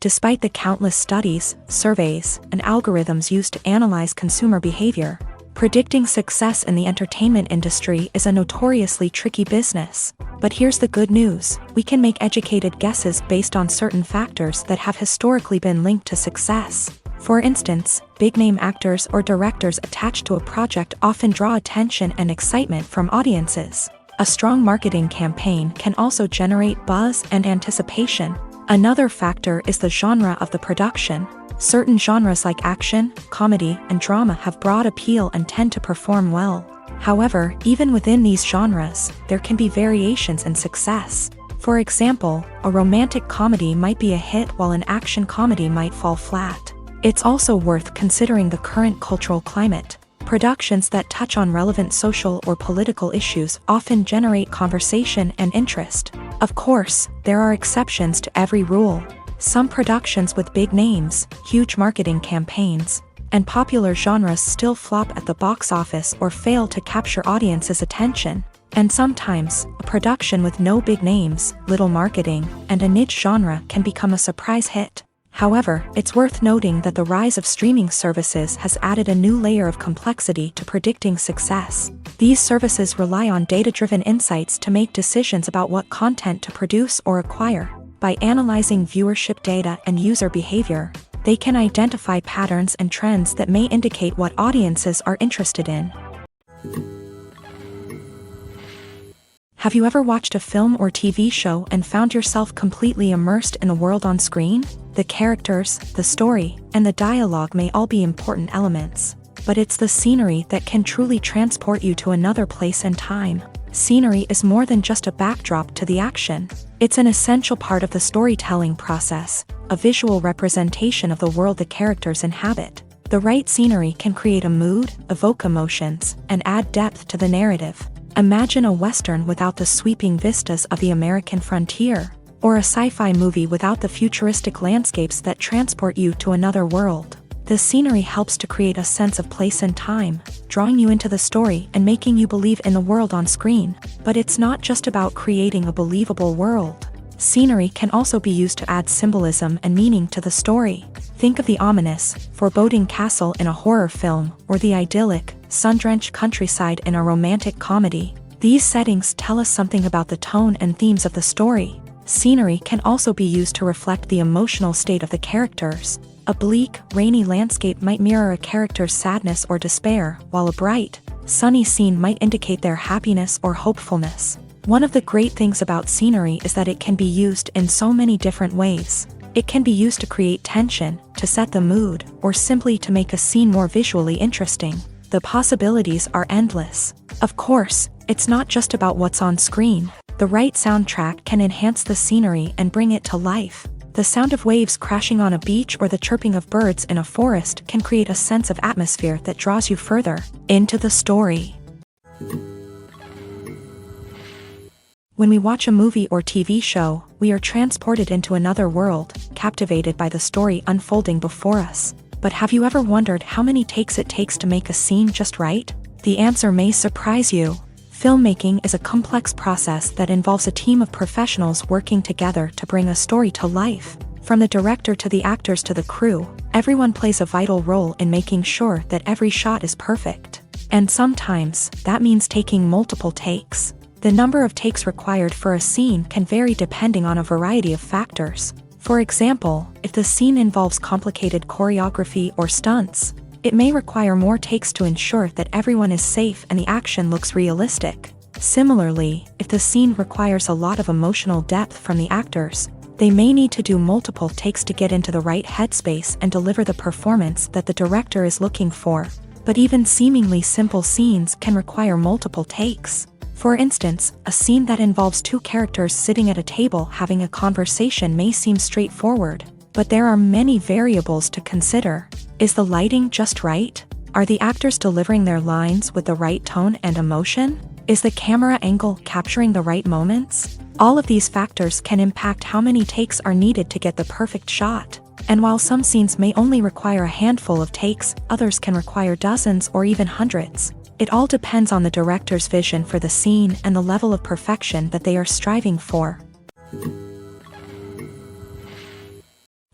Despite the countless studies, surveys, and algorithms used to analyze consumer behavior, predicting success in the entertainment industry is a notoriously tricky business. But here's the good news: we can make educated guesses based on certain factors that have historically been linked to success. For instance, big-name actors or directors attached to a project often draw attention and excitement from audiences. A strong marketing campaign can also generate buzz and anticipation. Another factor is the genre of the production. Certain genres like action, comedy, and drama have broad appeal and tend to perform well. However, even within these genres, there can be variations in success. For example, a romantic comedy might be a hit while an action comedy might fall flat. It's also worth considering the current cultural climate. Productions that touch on relevant social or political issues often generate conversation and interest. Of course, there are exceptions to every rule. Some productions with big names, huge marketing campaigns, and popular genres still flop at the box office or fail to capture audiences' attention. And sometimes, a production with no big names, little marketing, and a niche genre can become a surprise hit. However, it's worth noting that the rise of streaming services has added a new layer of complexity to predicting success. These services rely on data-driven insights to make decisions about what content to produce or acquire. By analyzing viewership data and user behavior, they can identify patterns and trends that may indicate what audiences are interested in. Have you ever watched a film or TV show and found yourself completely immersed in the world on screen? The characters, the story, and the dialogue may all be important elements, but it's the scenery that can truly transport you to another place and time. Scenery is more than just a backdrop to the action. It's an essential part of the storytelling process, a visual representation of the world the characters inhabit. The right scenery can create a mood, evoke emotions, and add depth to the narrative. Imagine a Western without the sweeping vistas of the American frontier, or a sci-fi movie without the futuristic landscapes that transport you to another world. The scenery helps to create a sense of place and time, drawing you into the story and making you believe in the world on screen. But it's not just about creating a believable world. Scenery can also be used to add symbolism and meaning to the story. Think of the ominous, foreboding castle in a horror film, or the idyllic, sun-drenched countryside in a romantic comedy. These settings tell us something about the tone and themes of the story. Scenery can also be used to reflect the emotional state of the characters. A bleak, rainy landscape might mirror a character's sadness or despair, while a bright, sunny scene might indicate their happiness or hopefulness. One of the great things about scenery is that it can be used in so many different ways. It can be used to create tension, to set the mood, or simply to make a scene more visually interesting. The possibilities are endless. Of course, it's not just about what's on screen. The right soundtrack can enhance the scenery and bring it to life. The sound of waves crashing on a beach or the chirping of birds in a forest can create a sense of atmosphere that draws you further into the story. When we watch a movie or TV show, we are transported into another world, captivated by the story unfolding before us. But have you ever wondered how many takes it takes to make a scene just right? The answer may surprise you. Filmmaking is a complex process that involves a team of professionals working together to bring a story to life. From the director to the actors to the crew, everyone plays a vital role in making sure that every shot is perfect. And sometimes, that means taking multiple takes. The number of takes required for a scene can vary depending on a variety of factors. For example, if the scene involves complicated choreography or stunts, it may require more takes to ensure that everyone is safe and the action looks realistic. Similarly, if the scene requires a lot of emotional depth from the actors, they may need to do multiple takes to get into the right headspace and deliver the performance that the director is looking for. But even seemingly simple scenes can require multiple takes. For instance, a scene that involves two characters sitting at a table having a conversation may seem straightforward, but there are many variables to consider. Is the lighting just right? Are the actors delivering their lines with the right tone and emotion? Is the camera angle capturing the right moments? All of these factors can impact how many takes are needed to get the perfect shot. And while some scenes may only require a handful of takes, others can require dozens or even hundreds. It all depends on the director's vision for the scene and the level of perfection that they are striving for.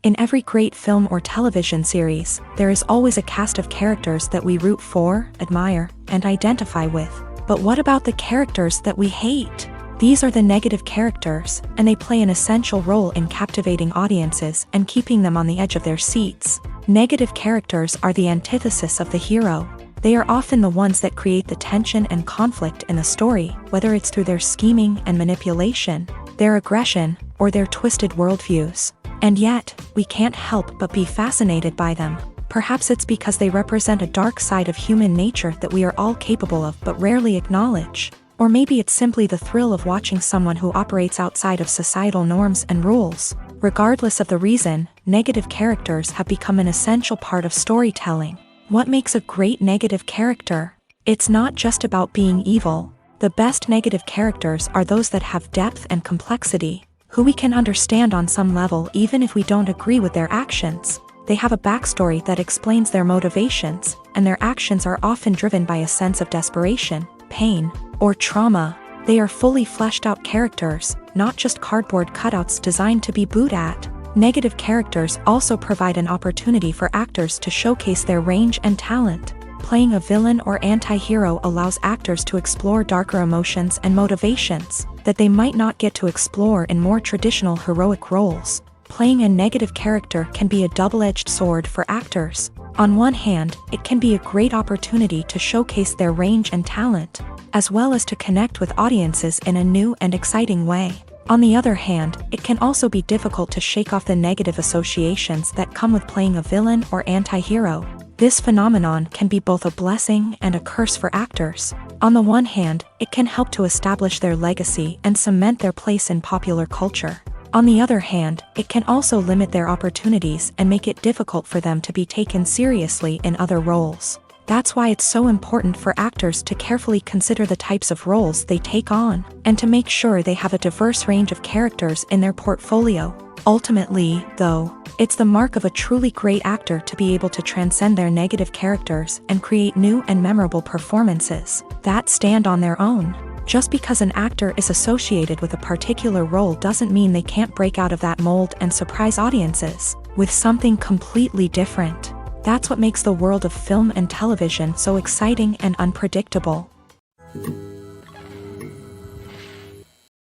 In every great film or television series, there is always a cast of characters that we root for, admire, and identify with. But what about the characters that we hate? These are the negative characters, and they play an essential role in captivating audiences and keeping them on the edge of their seats. Negative characters are the antithesis of the hero. They are often the ones that create the tension and conflict in the story, whether it's through their scheming and manipulation, their aggression, or their twisted worldviews. And yet, we can't help but be fascinated by them. Perhaps it's because they represent a dark side of human nature that we are all capable of but rarely acknowledge. Or maybe it's simply the thrill of watching someone who operates outside of societal norms and rules. Regardless of the reason, negative characters have become an essential part of storytelling. What makes a great negative character? It's not just about being evil. The best negative characters are those that have depth and complexity, who we can understand on some level even if we don't agree with their actions. They have a backstory that explains their motivations, and their actions are often driven by a sense of desperation, pain, or trauma. They are fully fleshed out characters, not just cardboard cutouts designed to be booed at. Negative characters also provide an opportunity for actors to showcase their range and talent. Playing a villain or anti-hero allows actors to explore darker emotions and motivations that they might not get to explore in more traditional heroic roles. Playing a negative character can be a double-edged sword for actors. On one hand, it can be a great opportunity to showcase their range and talent, as well as to connect with audiences in a new and exciting way. On the other hand, it can also be difficult to shake off the negative associations that come with playing a villain or anti-hero. This phenomenon can be both a blessing and a curse for actors. On the one hand, it can help to establish their legacy and cement their place in popular culture. On the other hand, it can also limit their opportunities and make it difficult for them to be taken seriously in other roles. That's why it's so important for actors to carefully consider the types of roles they take on, and to make sure they have a diverse range of characters in their portfolio. Ultimately, though, it's the mark of a truly great actor to be able to transcend their negative characters and create new and memorable performances that stand on their own. Just because an actor is associated with a particular role doesn't mean they can't break out of that mold and surprise audiences with something completely different. That's what makes the world of film and television so exciting and unpredictable.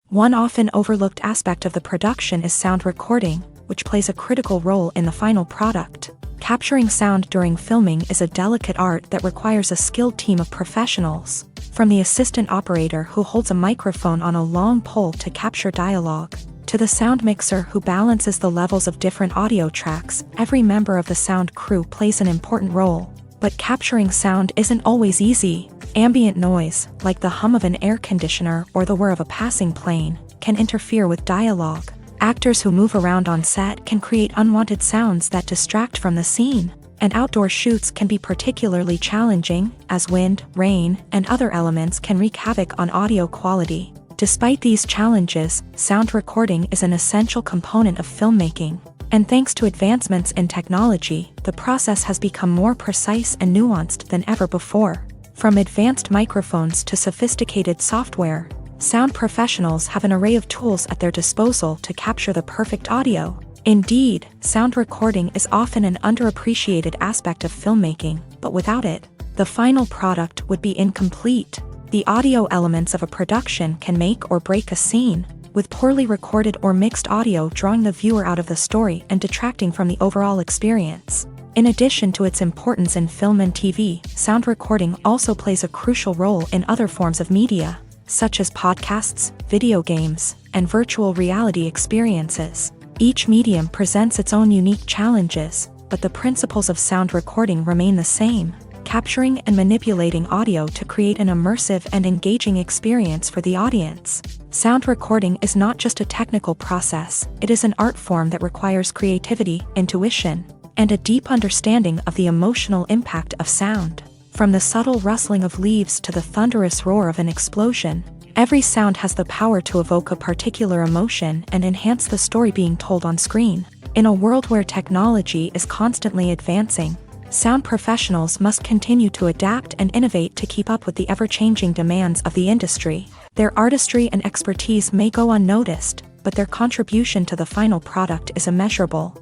One often overlooked aspect of the production is sound recording, which plays a critical role in the final product. Capturing sound during filming is a delicate art that requires a skilled team of professionals. From the assistant operator who holds a microphone on a long pole to capture dialogue, to the sound mixer who balances the levels of different audio tracks, every member of the sound crew plays an important role. But capturing sound isn't always easy. Ambient noise, like the hum of an air conditioner or the whir of a passing plane, can interfere with dialogue. Actors who move around on set can create unwanted sounds that distract from the scene. And outdoor shoots can be particularly challenging, as wind, rain, and other elements can wreak havoc on audio quality. Despite these challenges, sound recording is an essential component of filmmaking. And thanks to advancements in technology, the process has become more precise and nuanced than ever before. From advanced microphones to sophisticated software, sound professionals have an array of tools at their disposal to capture the perfect audio. Indeed, sound recording is often an underappreciated aspect of filmmaking, but without it, the final product would be incomplete. The audio elements of a production can make or break a scene, with poorly recorded or mixed audio drawing the viewer out of the story and detracting from the overall experience. In addition to its importance in film and TV, sound recording also plays a crucial role in other forms of media, such as podcasts, video games, and virtual reality experiences. Each medium presents its own unique challenges, but the principles of sound recording remain the same: capturing and manipulating audio to create an immersive and engaging experience for the audience. Sound recording is not just a technical process, it is an art form that requires creativity, intuition, and a deep understanding of the emotional impact of sound. From the subtle rustling of leaves to the thunderous roar of an explosion, every sound has the power to evoke a particular emotion and enhance the story being told on screen. In a world where technology is constantly advancing, sound professionals must continue to adapt and innovate to keep up with the ever-changing demands of the industry. Their artistry and expertise may go unnoticed, but their contribution to the final product is immeasurable.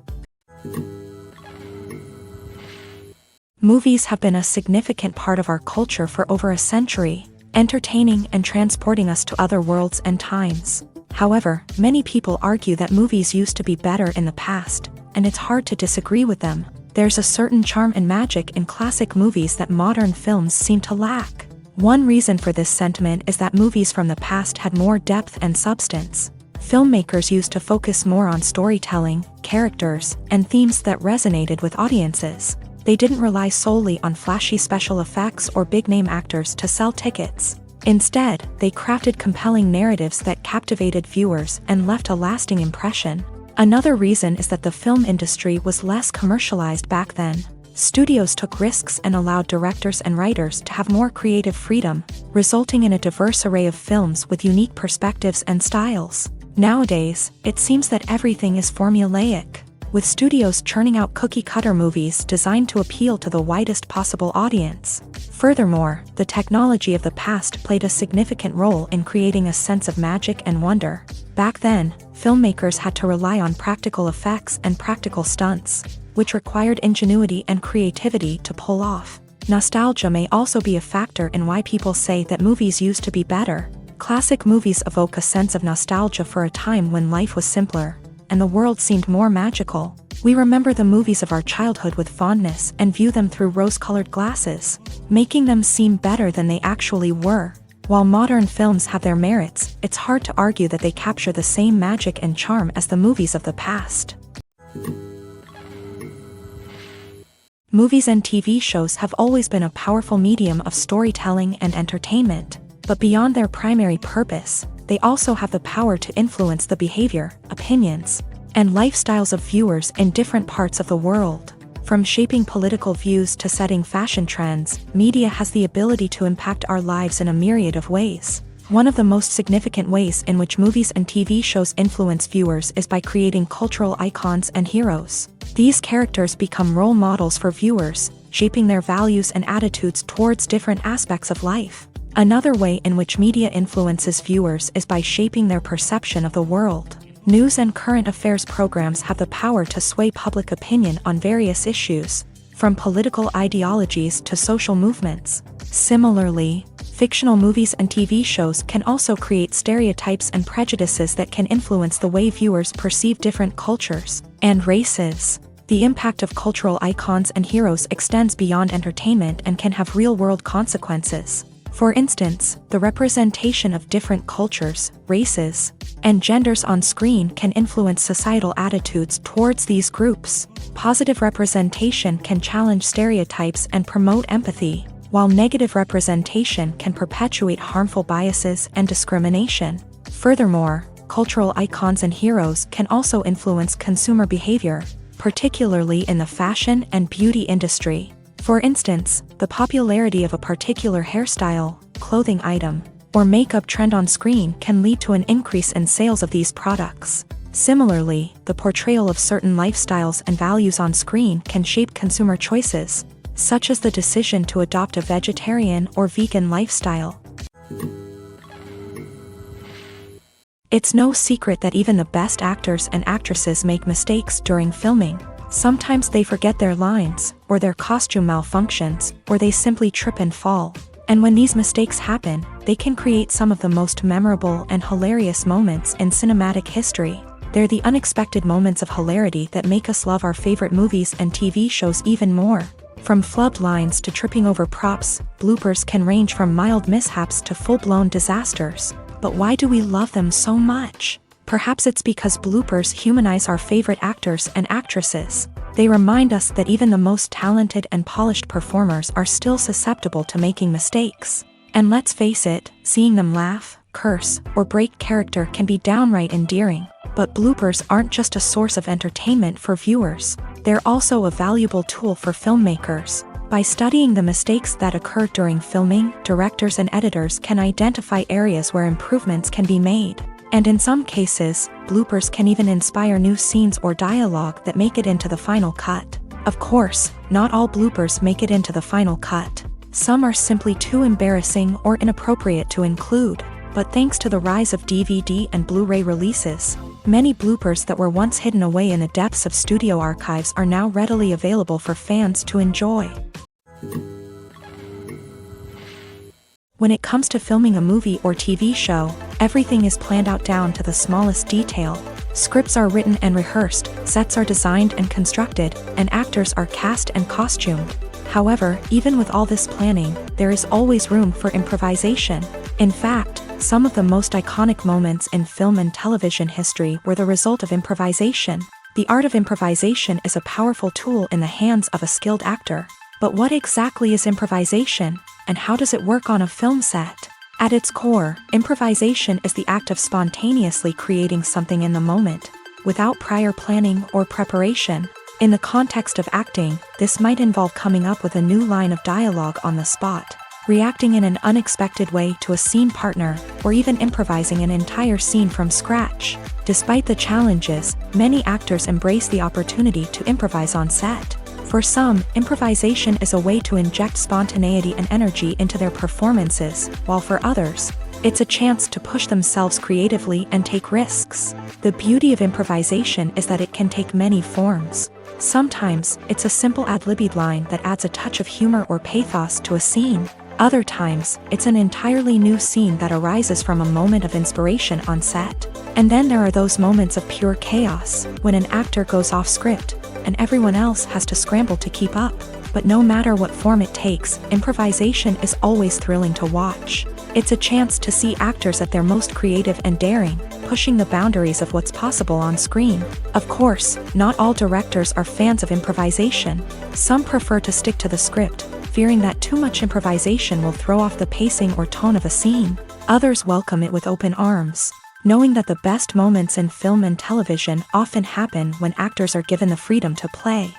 Movies have been a significant part of our culture for over a century, entertaining and transporting us to other worlds and times. However, many people argue that movies used to be better in the past, and it's hard to disagree with them. There's a certain charm and magic in classic movies that modern films seem to lack. One reason for this sentiment is that movies from the past had more depth and substance. Filmmakers used to focus more on storytelling, characters, and themes that resonated with audiences. They didn't rely solely on flashy special effects or big-name actors to sell tickets. Instead, they crafted compelling narratives that captivated viewers and left a lasting impression. Another reason is that the film industry was less commercialized back then. Studios took risks and allowed directors and writers to have more creative freedom, resulting in a diverse array of films with unique perspectives and styles. Nowadays, it seems that everything is formulaic, with studios churning out cookie-cutter movies designed to appeal to the widest possible audience. Furthermore, the technology of the past played a significant role in creating a sense of magic and wonder. Back then, filmmakers had to rely on practical effects and practical stunts, which required ingenuity and creativity to pull off. Nostalgia may also be a factor in why people say that movies used to be better. Classic movies evoke a sense of nostalgia for a time when life was simpler, and the world seemed more magical. We remember the movies of our childhood with fondness and view them through rose-colored glasses, making them seem better than they actually were. While modern films have their merits, it's hard to argue that they capture the same magic and charm as the movies of the past. Movies and TV shows have always been a powerful medium of storytelling and entertainment, but beyond their primary purpose, they also have the power to influence the behavior, opinions, and lifestyles of viewers in different parts of the world. From shaping political views to setting fashion trends, media has the ability to impact our lives in a myriad of ways. One of the most significant ways in which movies and TV shows influence viewers is by creating cultural icons and heroes. These characters become role models for viewers, shaping their values and attitudes towards different aspects of life. Another way in which media influences viewers is by shaping their perception of the world. News and current affairs programs have the power to sway public opinion on various issues, from political ideologies to social movements. Similarly, fictional movies and TV shows can also create stereotypes and prejudices that can influence the way viewers perceive different cultures and races. The impact of cultural icons and heroes extends beyond entertainment and can have real-world consequences. For instance, the representation of different cultures, races, and genders on screen can influence societal attitudes towards these groups. Positive representation can challenge stereotypes and promote empathy, while negative representation can perpetuate harmful biases and discrimination. Furthermore, cultural icons and heroes can also influence consumer behavior, particularly in the fashion and beauty industry. For instance, the popularity of a particular hairstyle, clothing item, or makeup trend on screen can lead to an increase in sales of these products. Similarly, the portrayal of certain lifestyles and values on screen can shape consumer choices, such as the decision to adopt a vegetarian or vegan lifestyle. It's no secret that even the best actors and actresses make mistakes during filming. Sometimes they forget their lines, or their costume malfunctions, or they simply trip and fall. And when these mistakes happen, they can create some of the most memorable and hilarious moments in cinematic history. They're the unexpected moments of hilarity that make us love our favorite movies and TV shows even more. From flubbed lines to tripping over props, bloopers can range from mild mishaps to full-blown disasters. But why do we love them so much? Perhaps it's because bloopers humanize our favorite actors and actresses. They remind us that even the most talented and polished performers are still susceptible to making mistakes. And let's face it, seeing them laugh, curse, or break character can be downright endearing. But bloopers aren't just a source of entertainment for viewers. They're also a valuable tool for filmmakers. By studying the mistakes that occur during filming, directors and editors can identify areas where improvements can be made. And in some cases, bloopers can even inspire new scenes or dialogue that make it into the final cut. Of course, not all bloopers make it into the final cut. Some are simply too embarrassing or inappropriate to include. But thanks to the rise of DVD and Blu-ray releases, many bloopers that were once hidden away in the depths of studio archives are now readily available for fans to enjoy. When it comes to filming a movie or TV show, everything is planned out down to the smallest detail. Scripts are written and rehearsed, sets are designed and constructed, and actors are cast and costumed. However, even with all this planning, there is always room for improvisation. In fact, some of the most iconic moments in film and television history were the result of improvisation. The art of improvisation is a powerful tool in the hands of a skilled actor. But what exactly is improvisation, and how does it work on a film set? At its core, improvisation is the act of spontaneously creating something in the moment, without prior planning or preparation. In the context of acting, this might involve coming up with a new line of dialogue on the spot, reacting in an unexpected way to a scene partner, or even improvising an entire scene from scratch. Despite the challenges, many actors embrace the opportunity to improvise on set. For some, improvisation is a way to inject spontaneity and energy into their performances, while for others, it's a chance to push themselves creatively and take risks. The beauty of improvisation is that it can take many forms. Sometimes, it's a simple ad-libbed line that adds a touch of humor or pathos to a scene. Other times, it's an entirely new scene that arises from a moment of inspiration on set. And then there are those moments of pure chaos, when an actor goes off script, and everyone else has to scramble to keep up. But no matter what form it takes, improvisation is always thrilling to watch. It's a chance to see actors at their most creative and daring, pushing the boundaries of what's possible on screen. Of course, not all directors are fans of improvisation. Some prefer to stick to the script, fearing that too much improvisation will throw off the pacing or tone of a scene. Others welcome it with open arms, knowing that the best moments in film and television often happen when actors are given the freedom to play.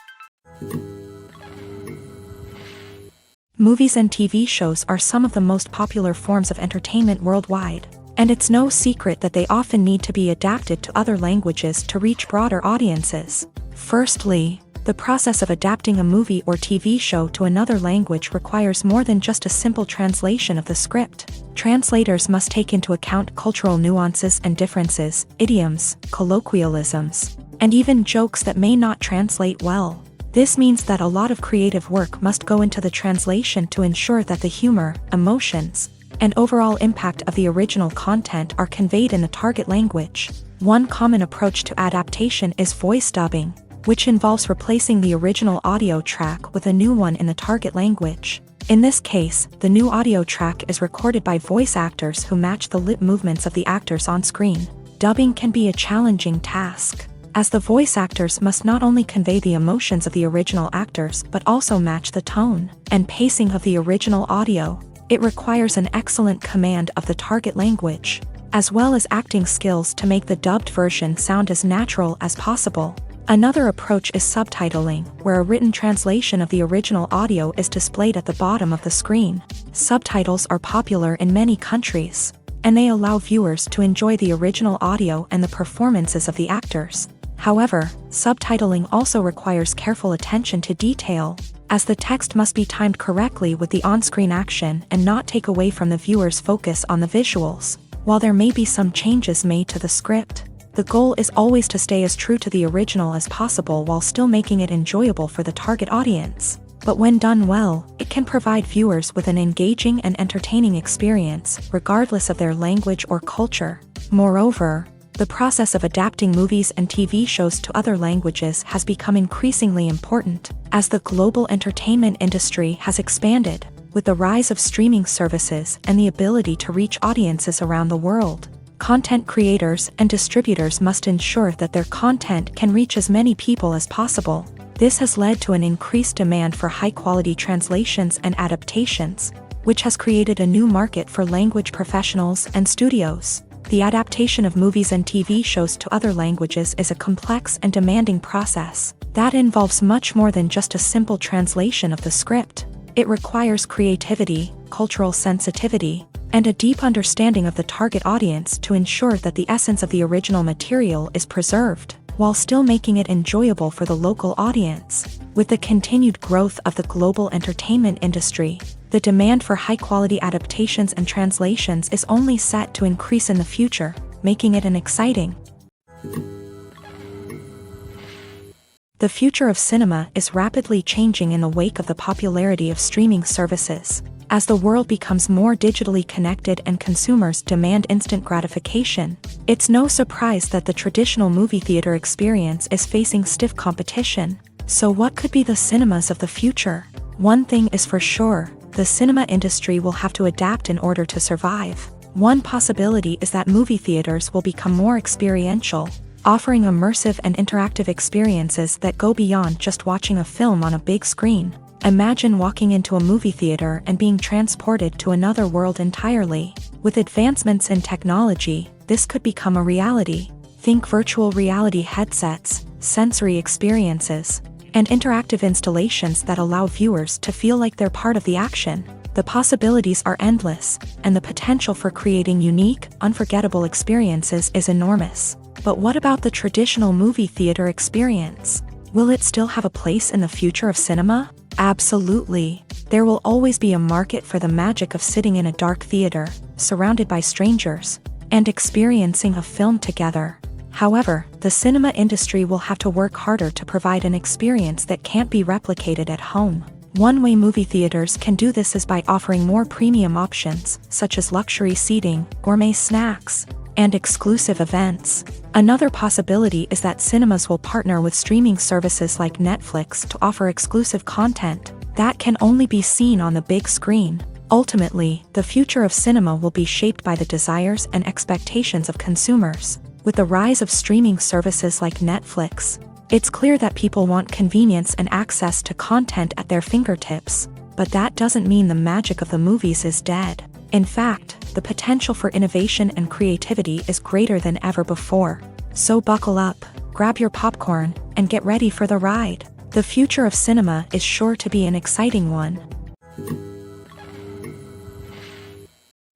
Movies and TV shows are some of the most popular forms of entertainment worldwide, and it's no secret that they often need to be adapted to other languages to reach broader audiences. Firstly, the process of adapting a movie or TV show to another language requires more than just a simple translation of the script. Translators must take into account cultural nuances and differences, idioms, colloquialisms, and even jokes that may not translate well. This means that a lot of creative work must go into the translation to ensure that the humor, emotions, and overall impact of the original content are conveyed in the target language. One common approach to adaptation is voice dubbing, which involves replacing the original audio track with a new one in the target language. In this case, the new audio track is recorded by voice actors who match the lip movements of the actors on screen. Dubbing can be a challenging task, as the voice actors must not only convey the emotions of the original actors but also match the tone and pacing of the original audio. It requires an excellent command of the target language, as well as acting skills to make the dubbed version sound as natural as possible. Another approach is subtitling, where a written translation of the original audio is displayed at the bottom of the screen. Subtitles are popular in many countries, and they allow viewers to enjoy the original audio and the performances of the actors. However, subtitling also requires careful attention to detail, as the text must be timed correctly with the on-screen action and not take away from the viewer's focus on the visuals. While there may be some changes made to the script, the goal is always to stay as true to the original as possible while still making it enjoyable for the target audience. But when done well, it can provide viewers with an engaging and entertaining experience, regardless of their language or culture. Moreover, the process of adapting movies and TV shows to other languages has become increasingly important, as the global entertainment industry has expanded, with the rise of streaming services and the ability to reach audiences around the world. Content creators and distributors must ensure that their content can reach as many people as possible. This has led to an increased demand for high-quality translations and adaptations, which has created a new market for language professionals and studios. The adaptation of movies and TV shows to other languages is a complex and demanding process that involves much more than just a simple translation of the script. It requires creativity, cultural sensitivity, and a deep understanding of the target audience to ensure that the essence of the original material is preserved, while still making it enjoyable for the local audience. With the continued growth of the global entertainment industry, the demand for high-quality adaptations and translations is only set to increase in the future, making it an exciting. The future of cinema is rapidly changing in the wake of the popularity of streaming services. As the world becomes more digitally connected and consumers demand instant gratification, it's no surprise that the traditional movie theater experience is facing stiff competition. So what could be the cinemas of the future? One thing is for sure, the cinema industry will have to adapt in order to survive. One possibility is that movie theaters will become more experiential, offering immersive and interactive experiences that go beyond just watching a film on a big screen. Imagine walking into a movie theater and being transported to another world entirely. With advancements in technology, this could become a reality. Think virtual reality headsets, sensory experiences, and interactive installations that allow viewers to feel like they're part of the action. The possibilities are endless, and the potential for creating unique, unforgettable experiences is enormous. But what about the traditional movie theater experience? Will it still have a place in the future of cinema? Absolutely. There will always be a market for the magic of sitting in a dark theater, surrounded by strangers, and experiencing a film together. However, the cinema industry will have to work harder to provide an experience that can't be replicated at home. One way movie theaters can do this is by offering more premium options, such as luxury seating, gourmet snacks, and exclusive events. Another possibility is that cinemas will partner with streaming services like Netflix to offer exclusive content that can only be seen on the big screen. Ultimately, the future of cinema will be shaped by the desires and expectations of consumers. With the rise of streaming services like Netflix, it's clear that people want convenience and access to content at their fingertips. But that doesn't mean the magic of the movies is dead. In fact, the potential for innovation and creativity is greater than ever before. So buckle up, grab your popcorn, and get ready for the ride. The future of cinema is sure to be an exciting one.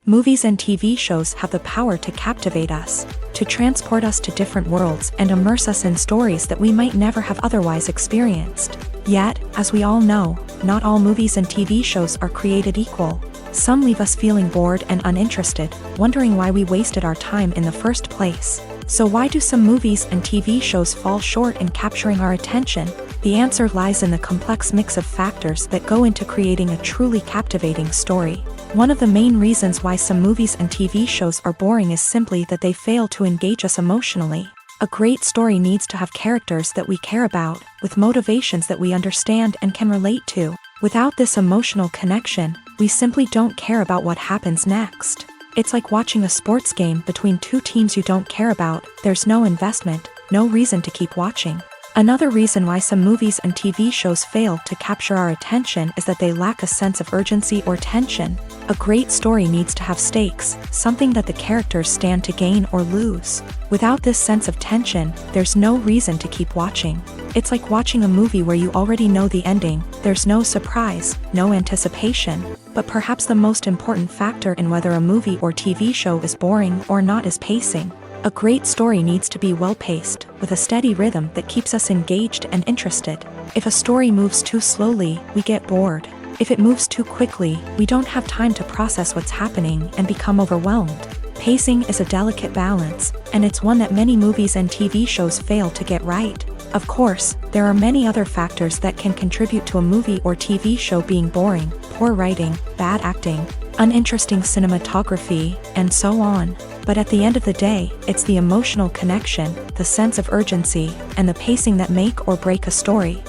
Movies and TV shows have the power to captivate us, to transport us to different worlds and immerse us in stories that we might never have otherwise experienced. Yet, as we all know, not all movies and TV shows are created equal. Some leave us feeling bored and uninterested, wondering why we wasted our time in the first place. So why do some movies and TV shows fall short in capturing our attention? The answer lies in the complex mix of factors that go into creating a truly captivating story. One of the main reasons why some movies and TV shows are boring is simply that they fail to engage us emotionally. A great story needs to have characters that we care about, with motivations that we understand and can relate to. Without this emotional connection, we simply don't care about what happens next. It's like watching a sports game between two teams you don't care about. There's no investment, no reason to keep watching. Another reason why some movies and TV shows fail to capture our attention is that they lack a sense of urgency or tension. A great story needs to have stakes, something that the characters stand to gain or lose. Without this sense of tension, there's no reason to keep watching. It's like watching a movie where you already know the ending. There's no surprise, no anticipation. But perhaps the most important factor in whether a movie or TV show is boring or not is pacing. A great story needs to be well-paced, with a steady rhythm that keeps us engaged and interested. If a story moves too slowly, we get bored. If it moves too quickly, we don't have time to process what's happening and become overwhelmed. Pacing is a delicate balance, and it's one that many movies and TV shows fail to get right. Of course, there are many other factors that can contribute to a movie or TV show being boring: poor writing, bad acting, uninteresting cinematography, and so on. But at the end of the day, it's the emotional connection, the sense of urgency, and the pacing that make or break a story.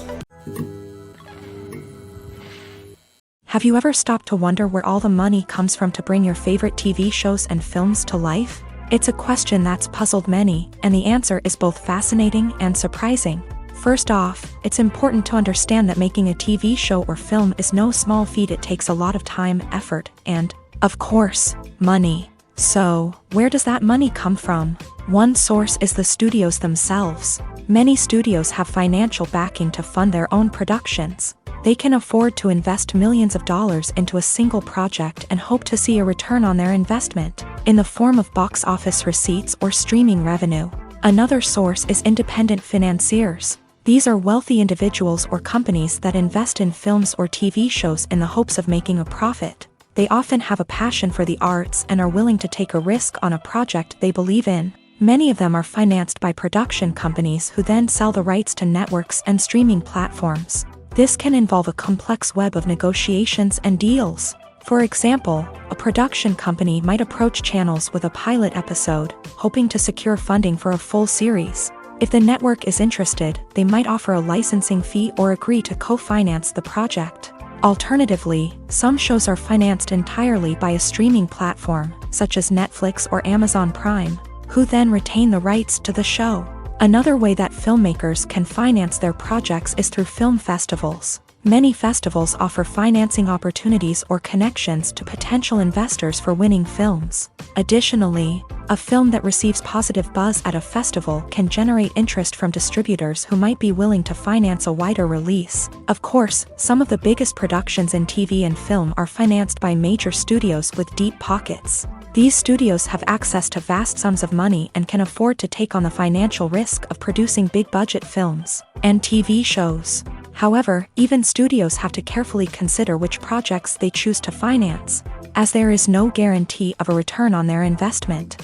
Have you ever stopped to wonder where all the money comes from to bring your favorite TV shows and films to life? It's a question that's puzzled many, and the answer is both fascinating and surprising. First off, it's important to understand that making a TV show or film is no small feat. It takes a lot of time, effort, and, of course, money. So, where does that money come from? One source is the studios themselves. Many studios have financial backing to fund their own productions. They can afford to invest millions of dollars into a single project and hope to see a return on their investment, in the form of box office receipts or streaming revenue. Another source is independent financiers. These are wealthy individuals or companies that invest in films or TV shows in the hopes of making a profit. They often have a passion for the arts and are willing to take a risk on a project they believe in. Many of them are financed by production companies who then sell the rights to networks and streaming platforms. This can involve a complex web of negotiations and deals. For example, a production company might approach channels with a pilot episode, hoping to secure funding for a full series. If the network is interested, they might offer a licensing fee or agree to co-finance the project. Alternatively, some shows are financed entirely by a streaming platform, such as Netflix or Amazon Prime, who then retain the rights to the show. Another way that filmmakers can finance their projects is through film festivals. Many festivals offer financing opportunities or connections to potential investors for winning films. Additionally, a film that receives positive buzz at a festival can generate interest from distributors who might be willing to finance a wider release. Of course, some of the biggest productions in TV and film are financed by major studios with deep pockets. These studios have access to vast sums of money and can afford to take on the financial risk of producing big-budget films and TV shows. However, even studios have to carefully consider which projects they choose to finance, as there is no guarantee of a return on their investment.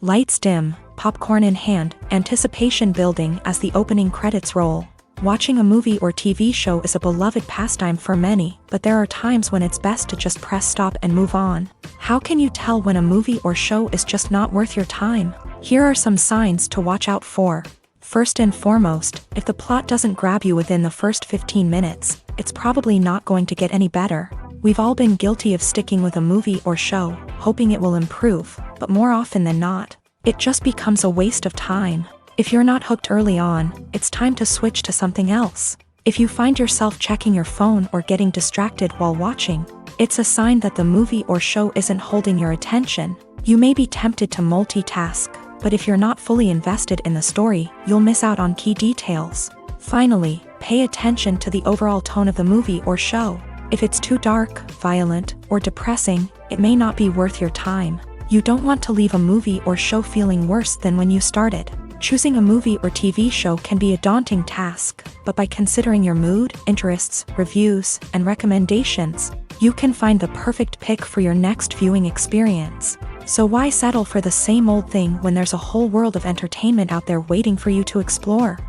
Lights dim, popcorn in hand, anticipation building as the opening credits roll. Watching a movie or TV show is a beloved pastime for many, but there are times when it's best to just press stop and move on. How can you tell when a movie or show is just not worth your time? Here are some signs to watch out for. First and foremost, if the plot doesn't grab you within the first 15 minutes, it's probably not going to get any better. We've all been guilty of sticking with a movie or show, hoping it will improve, but more often than not, it just becomes a waste of time. If you're not hooked early on, it's time to switch to something else. If you find yourself checking your phone or getting distracted while watching, it's a sign that the movie or show isn't holding your attention. You may be tempted to multitask, but if you're not fully invested in the story, you'll miss out on key details. Finally, pay attention to the overall tone of the movie or show. If it's too dark, violent, or depressing, it may not be worth your time. You don't want to leave a movie or show feeling worse than when you started. Choosing a movie or TV show can be a daunting task, but by considering your mood, interests, reviews, and recommendations, you can find the perfect pick for your next viewing experience. So why settle for the same old thing when there's a whole world of entertainment out there waiting for you to explore?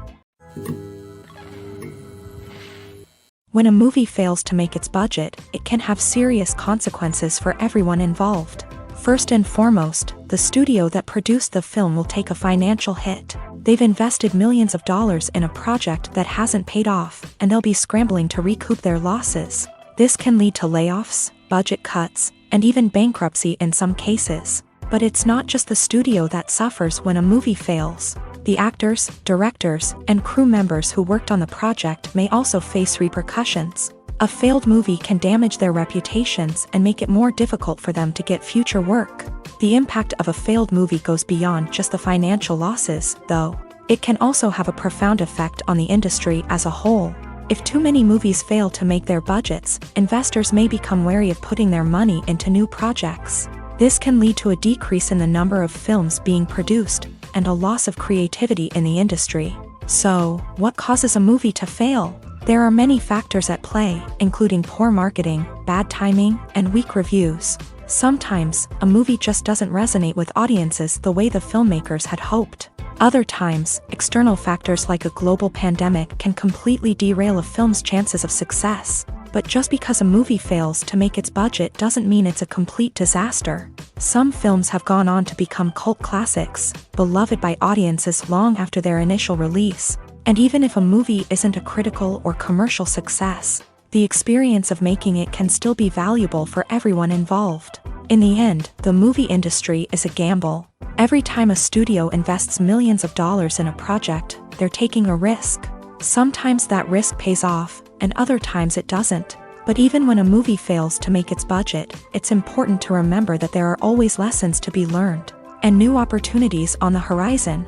When a movie fails to make its budget, it can have serious consequences for everyone involved. First and foremost, the studio that produced the film will take a financial hit. They've invested millions of dollars in a project that hasn't paid off, and they'll be scrambling to recoup their losses. This can lead to layoffs, budget cuts, and even bankruptcy in some cases. But it's not just the studio that suffers when a movie fails. The actors, directors, and crew members who worked on the project may also face repercussions. A failed movie can damage their reputations and make it more difficult for them to get future work. The impact of a failed movie goes beyond just the financial losses, though. It can also have a profound effect on the industry as a whole. If too many movies fail to make their budgets, investors may become wary of putting their money into new projects. This can lead to a decrease in the number of films being produced, and a loss of creativity in the industry. So, what causes a movie to fail? There are many factors at play, including poor marketing, bad timing, and weak reviews. Sometimes, a movie just doesn't resonate with audiences the way the filmmakers had hoped. Other times, external factors like a global pandemic can completely derail a film's chances of success. But just because a movie fails to make its budget doesn't mean it's a complete disaster. Some films have gone on to become cult classics, beloved by audiences long after their initial release. And even if a movie isn't a critical or commercial success, the experience of making it can still be valuable for everyone involved. In the end, the movie industry is a gamble. Every time a studio invests millions of dollars in a project, they're taking a risk. Sometimes that risk pays off, and other times it doesn't. But even when a movie fails to make its budget, it's important to remember that there are always lessons to be learned and new opportunities on the horizon.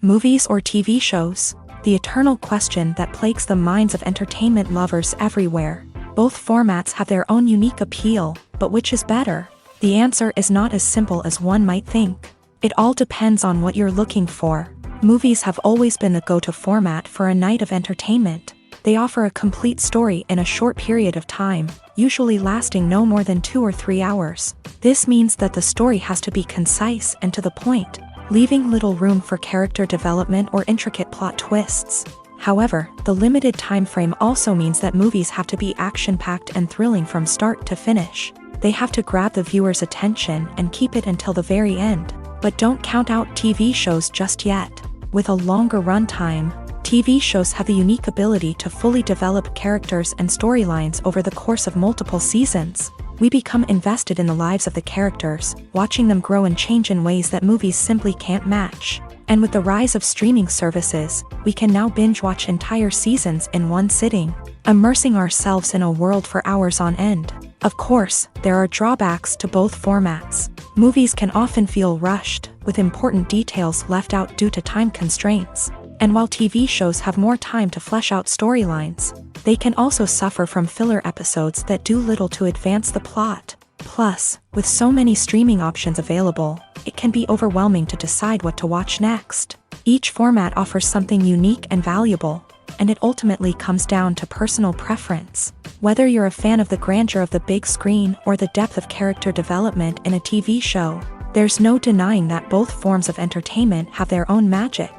Movies or TV shows? The eternal question that plagues the minds of entertainment lovers everywhere. Both formats have their own unique appeal, but which is better? The answer is not as simple as one might think. It all depends on what you're looking for. Movies have always been the go-to format for a night of entertainment. They offer a complete story in a short period of time, usually lasting no more than 2 or 3 hours. This means that the story has to be concise and to the point, leaving little room for character development or intricate plot twists. However, the limited time frame also means that movies have to be action-packed and thrilling from start to finish. They have to grab the viewer's attention and keep it until the very end. But don't count out TV shows just yet. With a longer runtime, TV shows have the unique ability to fully develop characters and storylines over the course of multiple seasons. We become invested in the lives of the characters, watching them grow and change in ways that movies simply can't match. And with the rise of streaming services, we can now binge-watch entire seasons in one sitting, immersing ourselves in a world for hours on end. Of course, there are drawbacks to both formats. Movies can often feel rushed, with important details left out due to time constraints. And while TV shows have more time to flesh out storylines, they can also suffer from filler episodes that do little to advance the plot. Plus, with so many streaming options available, it can be overwhelming to decide what to watch next. Each format offers something unique and valuable, and it ultimately comes down to personal preference. Whether you're a fan of the grandeur of the big screen or the depth of character development in a TV show, there's no denying that both forms of entertainment have their own magic.